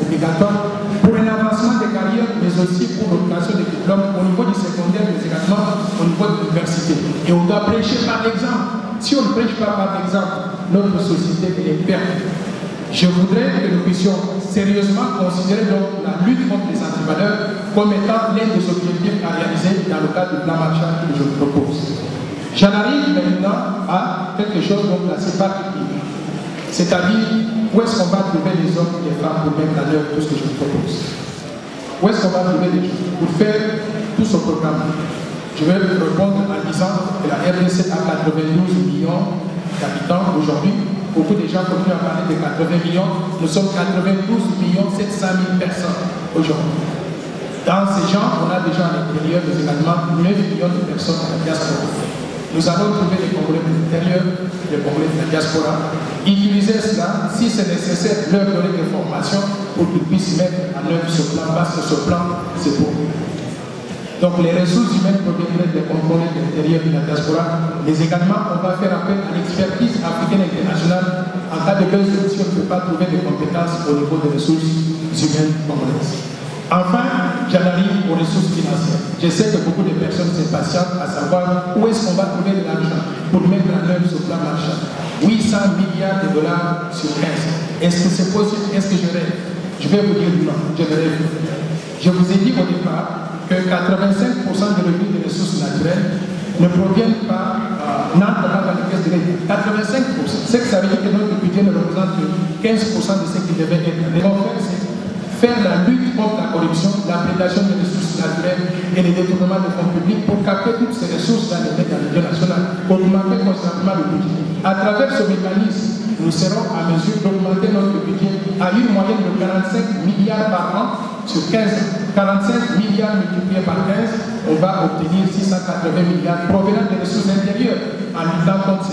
obligatoires pour un avancement des carrières, mais aussi pour l'obtention des diplômes au niveau du secondaire, mais également au niveau de l'université. Et on doit prêcher par l'exemple. Si on ne prêche pas par l'exemple, notre société est perdue. Je voudrais que nous puissions sérieusement considérer donc la lutte contre les antivaleurs comme étant l'un des objectifs à réaliser dans le cadre du plan Marshall que je vous propose. J'en arrive maintenant à quelque chose donc assez particulier. C'est-à-dire, où est-ce qu'on va trouver les hommes et les femmes pour mettre en œuvre tout ce que je vous propose? Où est-ce qu'on va trouver les gens pour faire tout ce programme? Je vais répondre en disant que la RDC a 92 millions d'habitants aujourd'hui. Beaucoup de gens continuent à parler de 80 millions. Nous sommes 92 700 000 personnes aujourd'hui. Dans ces gens, on a déjà à l'intérieur des également 9 millions de personnes à la diaspora. Nous allons trouver les Congolais de l'intérieur, les Congolais de la diaspora, utiliser cela, si c'est nécessaire, leur donner des formations pour qu'ils puissent mettre en œuvre ce plan, parce que ce plan, c'est pour eux. Donc les ressources humaines proviennent des Congolais de l'intérieur de la diaspora, mais également on va faire appel à l'expertise africaine internationale. En cas de besoin, si on ne peut pas trouver des compétences au niveau des ressources humaines congolaises. Enfin, j'en arrive aux ressources financières. Je sais que beaucoup de personnes s'impatientent à savoir où est-ce qu'on va trouver de l'argent pour mettre en œuvre ce plan Marshall. 800 milliards de dollars sur 15. Est-ce que c'est possible? Est-ce que je rêve? Je vais vous dire non, je ne rêve pas. Je vous ai dit au départ que 85% des revenus des ressources naturelles ne proviennent pas, n'entrent pas dans les caisses de l'État. 85%. Ce que ça veut dire que notre budget ne représente que 15% de ce qui devait être. Faire la lutte contre la corruption, la prédation des ressources naturelles et le détournement des fonds publics pour capter toutes ces ressources dans le budget national, augmenter conséquemment le budget. À travers ce mécanisme, nous serons à mesure d'augmenter notre budget à une moyenne de 45 milliards par an sur 15, 45 milliards multipliés par 15, on va obtenir 680 milliards provenant des ressources intérieures en luttant contre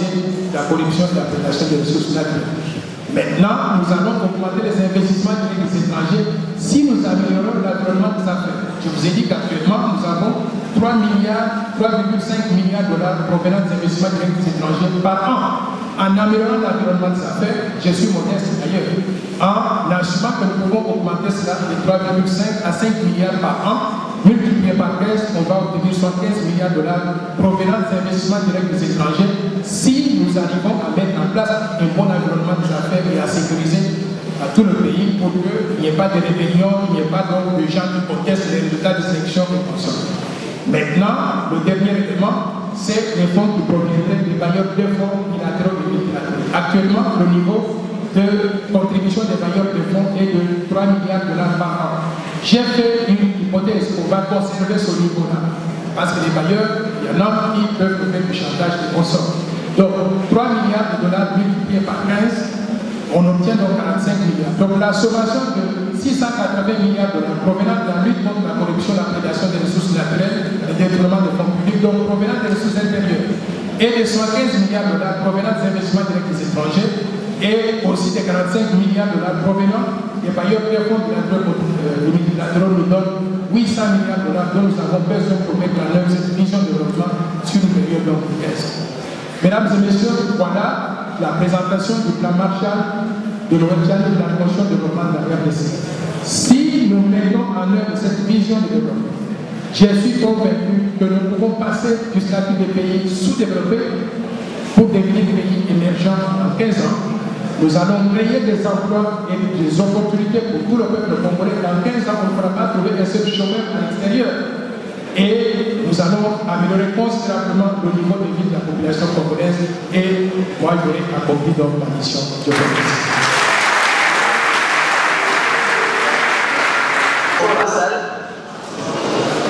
la corruption de la prédation des ressources naturelles. Maintenant, nous allons augmenter les investissements directs étrangers si nous améliorons l'environnement des affaires. Je vous ai dit qu'actuellement, nous avons 3,5 milliards de dollars provenant des investissements directs étrangers par an. En améliorant l'environnement des affaires, je suis modeste d'ailleurs, en assumant que nous pouvons augmenter cela de 3,5 à 5 milliards par an, multiplié par 15, on va obtenir 75 milliards de dollars provenant des investissements directs étrangers si nous arrivons à mettre en place un bon environnement des affaires et à sécuriser à tout le pays pour qu'il n'y ait pas de rébellion, qu'il n'y ait pas de gens qui contestent les résultats de sélection et tout ça. Maintenant, le dernier élément, c'est les fonds qui proviendraient des bailleurs de fonds bilatéraux et multilatéraux. Actuellement, le niveau de contribution des bailleurs de fonds est de 3 milliards de dollars par an. J'ai fait une hypothèse qu'on va conserver ce niveau-là. Parce que les bailleurs, il y en a qui peuvent faire du chantage de consommateurs. Donc, 3 milliards de dollars multipliés par 15, on obtient donc 45 milliards. Donc la sommation de 680 milliards de dollars provenant de la lutte contre la corruption, la prédation des ressources naturelles, le détournement des fonds publics, donc provenant des ressources intérieures, et de 115 milliards de dollars provenant des investissements directs étrangers, et aussi des 45 milliards de dollars provenant des bailleurs des fonds multilatéraux nous donnent 800 milliards de dollars dont nous avons besoin pour mettre en œuvre cette vision de développement sur une période longue. Mesdames et messieurs, voilà la présentation du plan Marshall de l'Ouest-Tchad de la promotion de développement de la RDC. Si nous mettons en œuvre cette vision de développement, je suis convaincu que nous pouvons passer du statut de pays sous-développés pour devenir pays émergents en 15 ans. Nous allons créer des emplois et des opportunités pour tout le peuple congolais. Dans 15 ans, on ne pourra pas trouver un seul chômeur à l'extérieur. Et nous allons améliorer considérablement le niveau de vie de la population congolaise. Et moi, j'aurai accompli donc ma mission. Je vous remercie.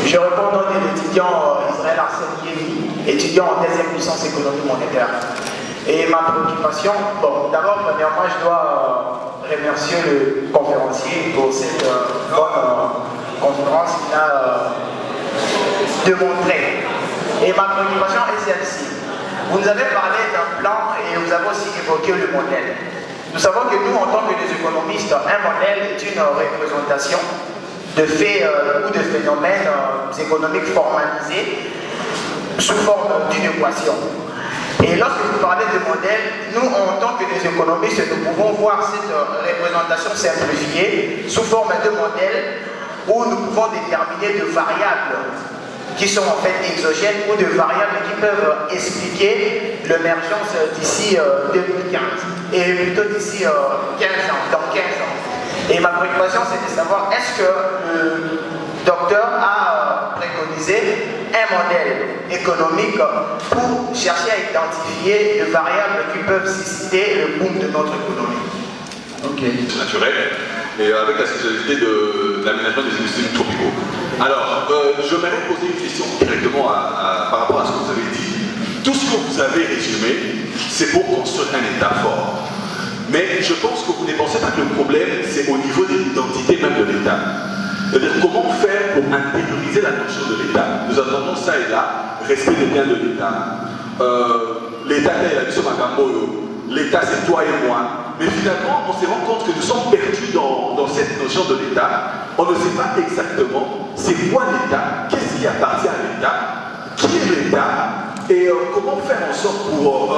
Je réponds au nom de l'étudiant Israël Arsène Yévi, étudiant en deuxième licence économie monétaire. Et ma préoccupation, bon, d'abord, premièrement, je dois remercier le conférencier pour cette bonne conférence qu'il a démontrée. Et ma préoccupation est celle-ci. Vous nous avez parlé d'un plan et vous avez aussi évoqué le modèle. Nous savons que nous, en tant que des économistes, un modèle est une représentation de faits ou de phénomènes économiques formalisés sous forme d'une équation. Et lorsque vous parlez de modèle, nous, en tant que des économistes, nous pouvons voir cette représentation simplifiée sous forme de modèle où nous pouvons déterminer de variables qui sont en fait exogènes ou de variables qui peuvent expliquer l'émergence d'ici 2015 et plutôt d'ici 15 ans, dans 15 ans. Et ma préoccupation, c'est de savoir est-ce que le docteur a préconisé un modèle économique pour chercher à identifier les variables qui peuvent susciter le boom de notre économie. Ok. Naturel, et avec la spécialité de l'aménagement des industries tropicaux. Alors, je m'aimerais poser une question directement par rapport à ce que vous avez dit. Tout ce que vous avez résumé, c'est pour construire un État fort. Mais je pense que vous ne pensez pas que le problème, c'est au niveau de l'identité même de l'État. C'est-à-dire comment faire pour intérioriser la notion de l'État. Nous entendons ça et là, respect des biens de l'État. L'État est la mission Magambo, l'État c'est toi et moi. Mais finalement, on se rend compte que nous sommes perdus dans cette notion de l'État. On ne sait pas exactement c'est quoi l'État, qu'est-ce qui appartient à l'État, qui est l'État, et comment faire en sorte pour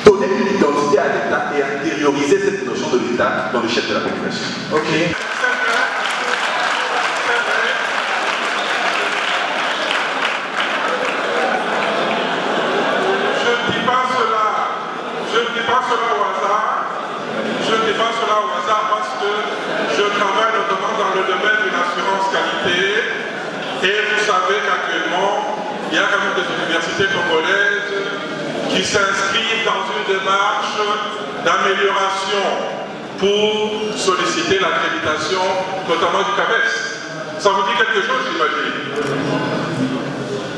donner une identité à l'État et intérioriser cette notion de l'État dans l'échelle de la population. Ok. Parce que je travaille notamment dans le domaine de l'assurance qualité et vous savez qu'actuellement il y a quand même des universités congolaises qui s'inscrivent dans une démarche d'amélioration pour solliciter l'accréditation notamment du CAPES. Ça vous dit quelque chose, j'imagine?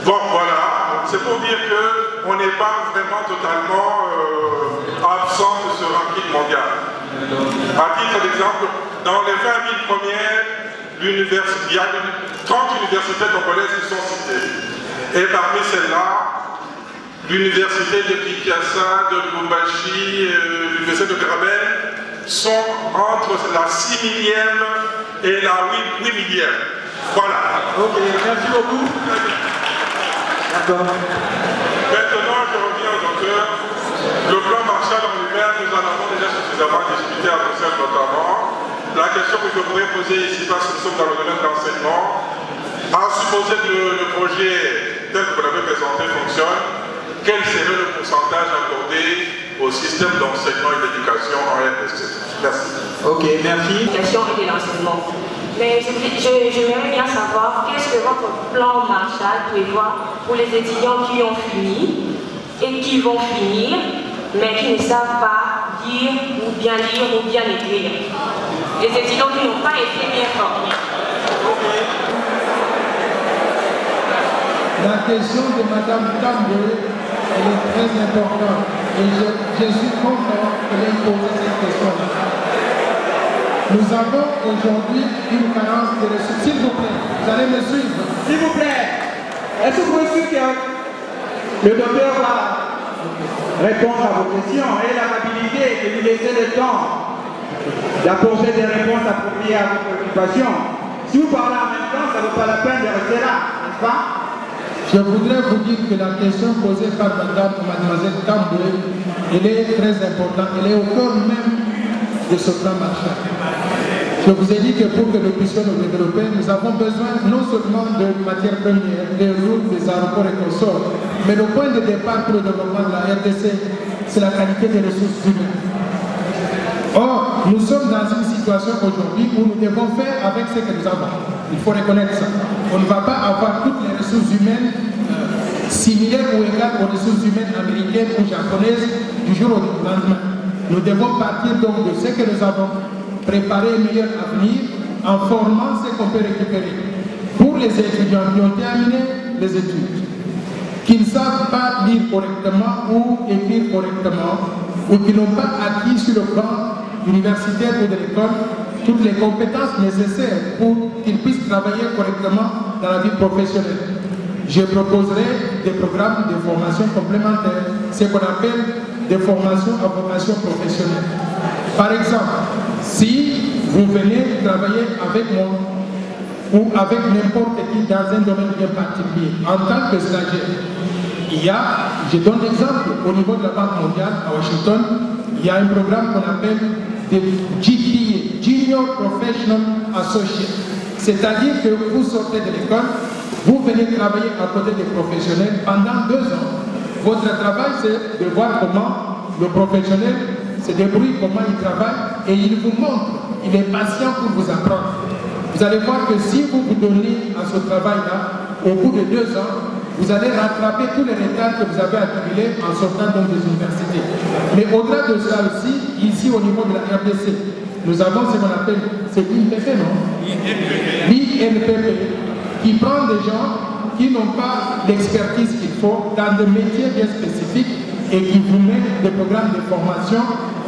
Bon, voilà, c'est pour dire qu'on n'est pas vraiment totalement absent de ce ranking mondial. À titre d'exemple, dans les 20 000 premières, il y a 30 universités congolaises qui sont citées. Et parmi celles-là, l'université de Kinshasa, de Lubumbashi, l'université de Gramel sont entre la 6 millième et la 8 millième. Voilà. Ok, merci beaucoup. D'accord. Maintenant, je reviens au docteur. Le plan Marshall en lui-même, nous en avons déjà suffisamment discuté à Bruxelles notamment. La question que je voudrais poser ici, parce que nous sommes dans le domaine de l'enseignement, à supposer que le projet tel que vous l'avez présenté fonctionne, quel serait le pourcentage accordé au système d'enseignement et d'éducation en RDC? Merci. Ok, merci. L'éducation et de l'enseignement. Mais j'aimerais bien savoir qu'est-ce que votre plan Marshall prévoit pour les étudiants qui ont fini et qui vont finir, mais qui ne savent pas lire ou bien écrire. Les étudiants qui n'ont pas été bien formés. La question de Mme Tamboué, elle est très importante. Et je suis content qu'elle ait posé cette question-là. Nous avons aujourd'hui une carence de ressources. S'il vous plaît, vous allez me suivre. S'il vous plaît, est-ce que vous pouvez suivre que le docteur va répondre à vos questions et l'amabilité de lui laisser le temps d'apporter des réponses appropriées à vos préoccupations? Si vous parlez en même temps, ça ne vaut pas la peine de rester là, n'est-ce pas? Je voudrais vous dire que la question posée par Mademoiselle Tamboué, elle est très importante. Elle est au cœur même de ce plan Marshall. Je vous ai dit que pour que nous puissions nous développer, nous avons besoin non seulement de matières premières, des routes, des aéroports et consorts, mais le point de départ pour le développement de la RDC, c'est la qualité des ressources humaines. Or, nous sommes dans une situation aujourd'hui où nous devons faire avec ce que nous avons. Il faut reconnaître ça. On ne va pas avoir toutes les ressources humaines similaires ou égales aux ressources humaines américaines ou japonaises du jour au lendemain. Nous devons partir donc de ce que nous avons, préparer un meilleur avenir en formant ce qu'on peut récupérer. Pour les étudiants qui ont terminé les études, qui ne savent pas lire correctement ou écrire correctement, ou qui n'ont pas acquis sur le plan universitaire ou de l'école toutes les compétences nécessaires pour qu'ils puissent travailler correctement dans la vie professionnelle. Je proposerai des programmes de formation complémentaires, ce qu'on appelle des formations à vocation professionnelle. Par exemple, si vous venez travailler avec moi ou avec n'importe qui dans un domaine bien particulier, en tant que stagiaire, je donne l'exemple, au niveau de la Banque mondiale à Washington, il y a un programme qu'on appelle des GPA, Junior Professional Associate. C'est-à-dire que vous sortez de l'école, vous venez travailler à côté des professionnels pendant 2 ans. Votre travail, c'est de voir comment le professionnel se débrouille, comment il travaille, et il vous montre, il est patient pour vous apprendre. Vous allez voir que si vous vous donnez à ce travail-là, au bout de 2 ans, vous allez rattraper tous les retards que vous avez accumulés en sortant donc des universités. Mais au-delà de ça aussi, ici au niveau de la RDC, nous avons ce qu'on appelle, c'est l'INPP, non? L'INPP, qui prend des gens qui n'ont pas l'expertise qu'il faut dans des métiers bien spécifiques et qui vous met des programmes de formation.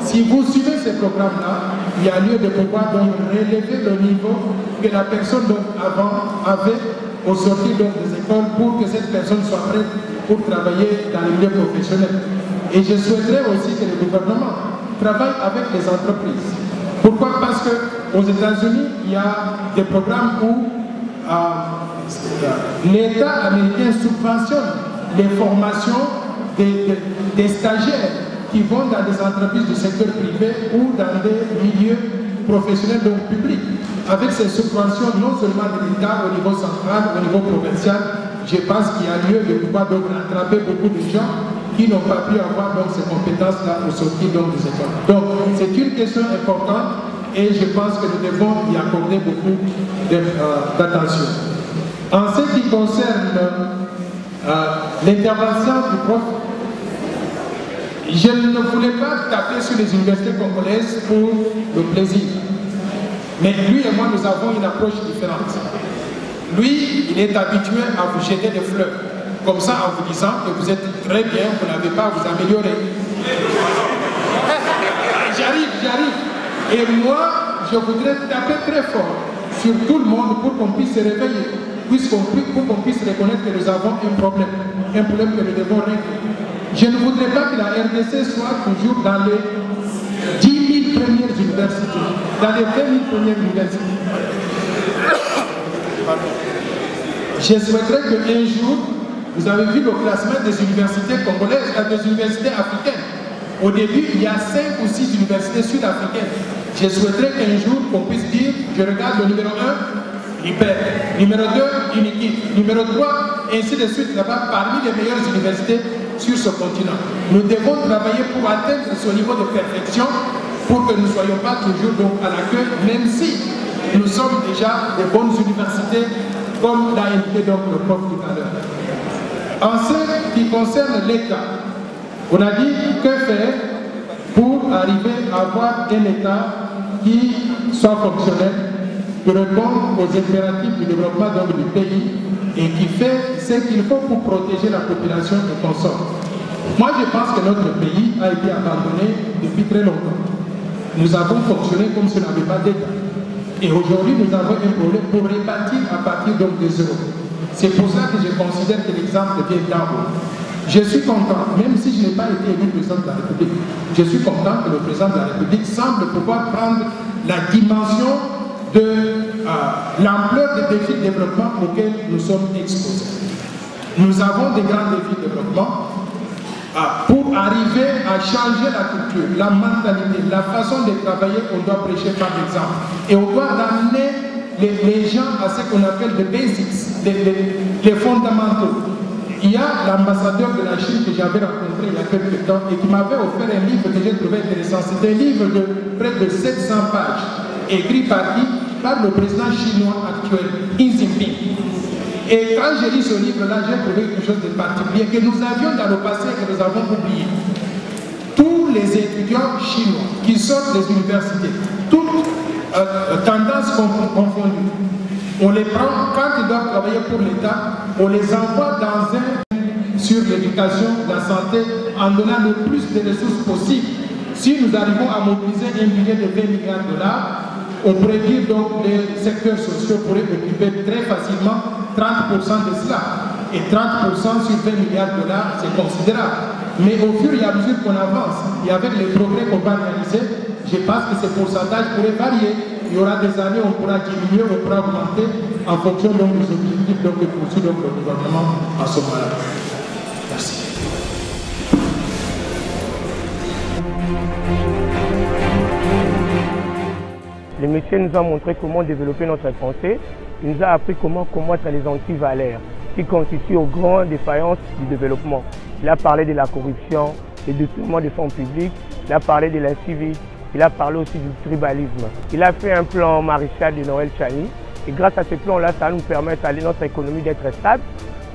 Si vous suivez ces programmes-là, il y a lieu de pouvoir donc relever le niveau que la personne donc avant avait au sortir donc des écoles pour que cette personne soit prête pour travailler dans le milieu professionnel. Et je souhaiterais aussi que le gouvernement travaille avec les entreprises. Pourquoi? Parce qu'aux États-Unis, il y a des programmes où l'État américain subventionne les formations des stagiaires qui vont dans des entreprises du secteur privé ou dans des milieux professionnels donc publics. Avec ces subventions, non seulement de l'État au niveau central, au niveau provincial, je pense qu'il y a lieu de pouvoir donc rattraper beaucoup de gens qui n'ont pas pu avoir donc ces compétences-là au sortir donc des écoles. Donc c'est une question importante et je pense que nous devons y accorder beaucoup d'attention. En ce qui concerne l'intervention du prof, je ne voulais pas taper sur les universités congolaises pour le plaisir. Mais lui et moi, nous avons une approche différente. Lui, il est habitué à vous jeter des fleurs, comme ça en vous disant que vous êtes très bien, vous n'avez pas à vous améliorer. J'arrive. Et moi, je voudrais taper très fort sur tout le monde pour qu'on puisse se réveiller, pour qu'on puisse reconnaître que nous avons un problème que nous devons régler. Je ne voudrais pas que la RDC soit toujours dans les 10 000 premières universités, dans les 20 000 premières universités. Je souhaiterais qu'un jour, vous avez vu le classement des universités congolaises, des universités africaines. Au début, il y a 5 ou 6 universités sud-africaines. Je souhaiterais qu'un jour, qu'on puisse dire, je regarde le numéro 1, l'IPER, numéro 2, UNIKI, numéro 3, ainsi de suite, là-bas, parmi les meilleures universités sur ce continent. Nous devons travailler pour atteindre ce niveau de perfection pour que nous ne soyons pas toujours donc à la queue, même si nous sommes déjà des bonnes universités, comme l'a indiqué donc le prof tout à l'heure. En ce qui concerne l'État, on a dit que faire pour arriver à avoir un État qui soit fonctionnel, qui répond aux impératifs du développement donc, du pays et qui fait ce qu'il faut pour protéger la population et consommer. Moi, je pense que notre pays a été abandonné depuis très longtemps. Nous avons fonctionné comme si on n'avait pas d'État. Et aujourd'hui, nous avons un problème pour rebâtir à partir donc des euros. C'est pour ça que je considère que l'exemple vient d'en haut. Je suis content, même si je n'ai pas été élu président de la République, je suis content que le président de la République semble pouvoir prendre la dimension de l'ampleur des défis de développement auxquels nous sommes exposés. Nous avons des grands défis de développement pour arriver à changer la culture, la mentalité, la façon de travailler. On doit prêcher par l'exemple et on doit ramener les gens à ce qu'on appelle les basics, les fondamentaux. Il y a l'ambassadeur de la Chine que j'avais rencontré il y a quelques temps et qui m'avait offert un livre que j'ai trouvé intéressant. C'est un livre de près de 700 pages, écrit par qui? Par le président chinois actuel, Xi Jinping. Et quand j'ai lu ce livre-là, j'ai trouvé quelque chose de particulier que nous avions dans le passé et que nous avons oublié. Tous les étudiants chinois qui sortent des universités, toutes tendances confondues, on les prend, quand ils doivent travailler pour l'État, on les envoie sur l'éducation, la santé, en donnant le plus de ressources possibles. Si nous arrivons à mobiliser un budget de 20 milliards de dollars, on pourrait dire donc les secteurs sociaux pourraient occuper très facilement 30% de cela. Et 30% sur 20 milliards de dollars, c'est considérable. Mais au fur et à mesure qu'on avance, et avec les progrès qu'on va réaliser, je pense que ce pourcentage pourrait varier. Il y aura des années où on pourra diminuer, on pourra augmenter en fonction donc, des objectifs donc, que poursuit donc, le gouvernement à ce moment-là. Merci. Le monsieur nous a montré comment développer notre pensée. Il nous a appris comment combattre les antivaleurs qui constituent aux grandes défaillances du développement. Il a parlé de la corruption, du détournement des fonds publics, il a parlé de l'incivisme, il a parlé aussi du tribalisme. Il a fait un plan Maréchal de Noël Tchani et grâce à ce plan-là, ça nous permet à notre économie d'être stable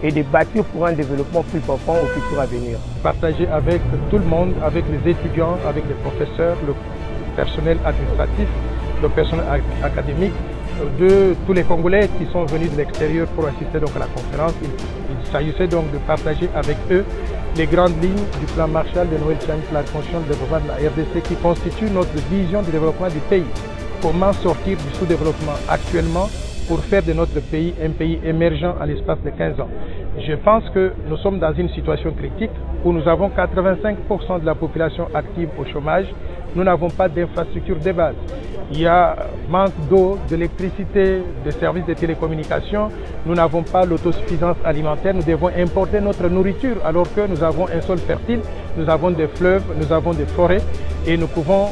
et de bâtir pour un développement plus profond au futur à venir. Partager avec tout le monde, avec les étudiants, avec les professeurs, le personnel administratif, le personnel académique, de tous les Congolais qui sont venus de l'extérieur pour assister donc à la conférence. Il s'agissait donc de partager avec eux les grandes lignes du plan Marshall de Noël Tchani pour la reconstruction du développement de la RDC qui constitue notre vision du développement du pays. Comment sortir du sous-développement actuellement pour faire de notre pays un pays émergent à l'espace de 15 ans. Je pense que nous sommes dans une situation critique où nous avons 85% de la population active au chômage. Nous n'avons pas d'infrastructure de base. Il y a manque d'eau, d'électricité, de services de télécommunications. Nous n'avons pas l'autosuffisance alimentaire. Nous devons importer notre nourriture alors que nous avons un sol fertile, nous avons des fleuves, nous avons des forêts et nous pouvons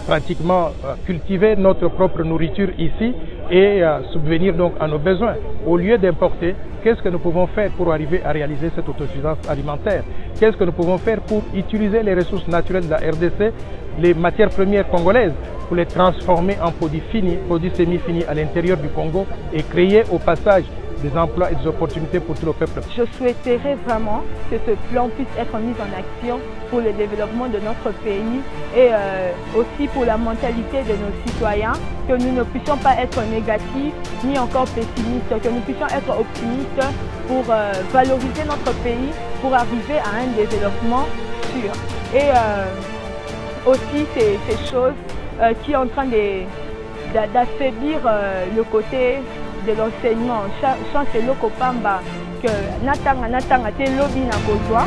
pratiquement cultiver notre propre nourriture ici et subvenir donc à nos besoins. Au lieu d'importer, qu'est-ce que nous pouvons faire pour arriver à réaliser cette autosuffisance alimentaire? Qu'est-ce que nous pouvons faire pour utiliser les ressources naturelles de la RDC, les matières premières congolaises, pour les transformer en produits finis, produits semi-finis à l'intérieur du Congo et créer au passage des emplois et des opportunités pour tout le peuple. Je souhaiterais vraiment que ce plan puisse être mis en action pour le développement de notre pays et aussi pour la mentalité de nos citoyens, que nous ne puissions pas être négatifs ni encore pessimistes, que nous puissions être optimistes pour valoriser notre pays, pour arriver à un développement sûr. Et aussi ces choses qui est en train d'affaiblir le côté de l'enseignement. Chancelo Kopamba, que Natanga te lobby na kozwa.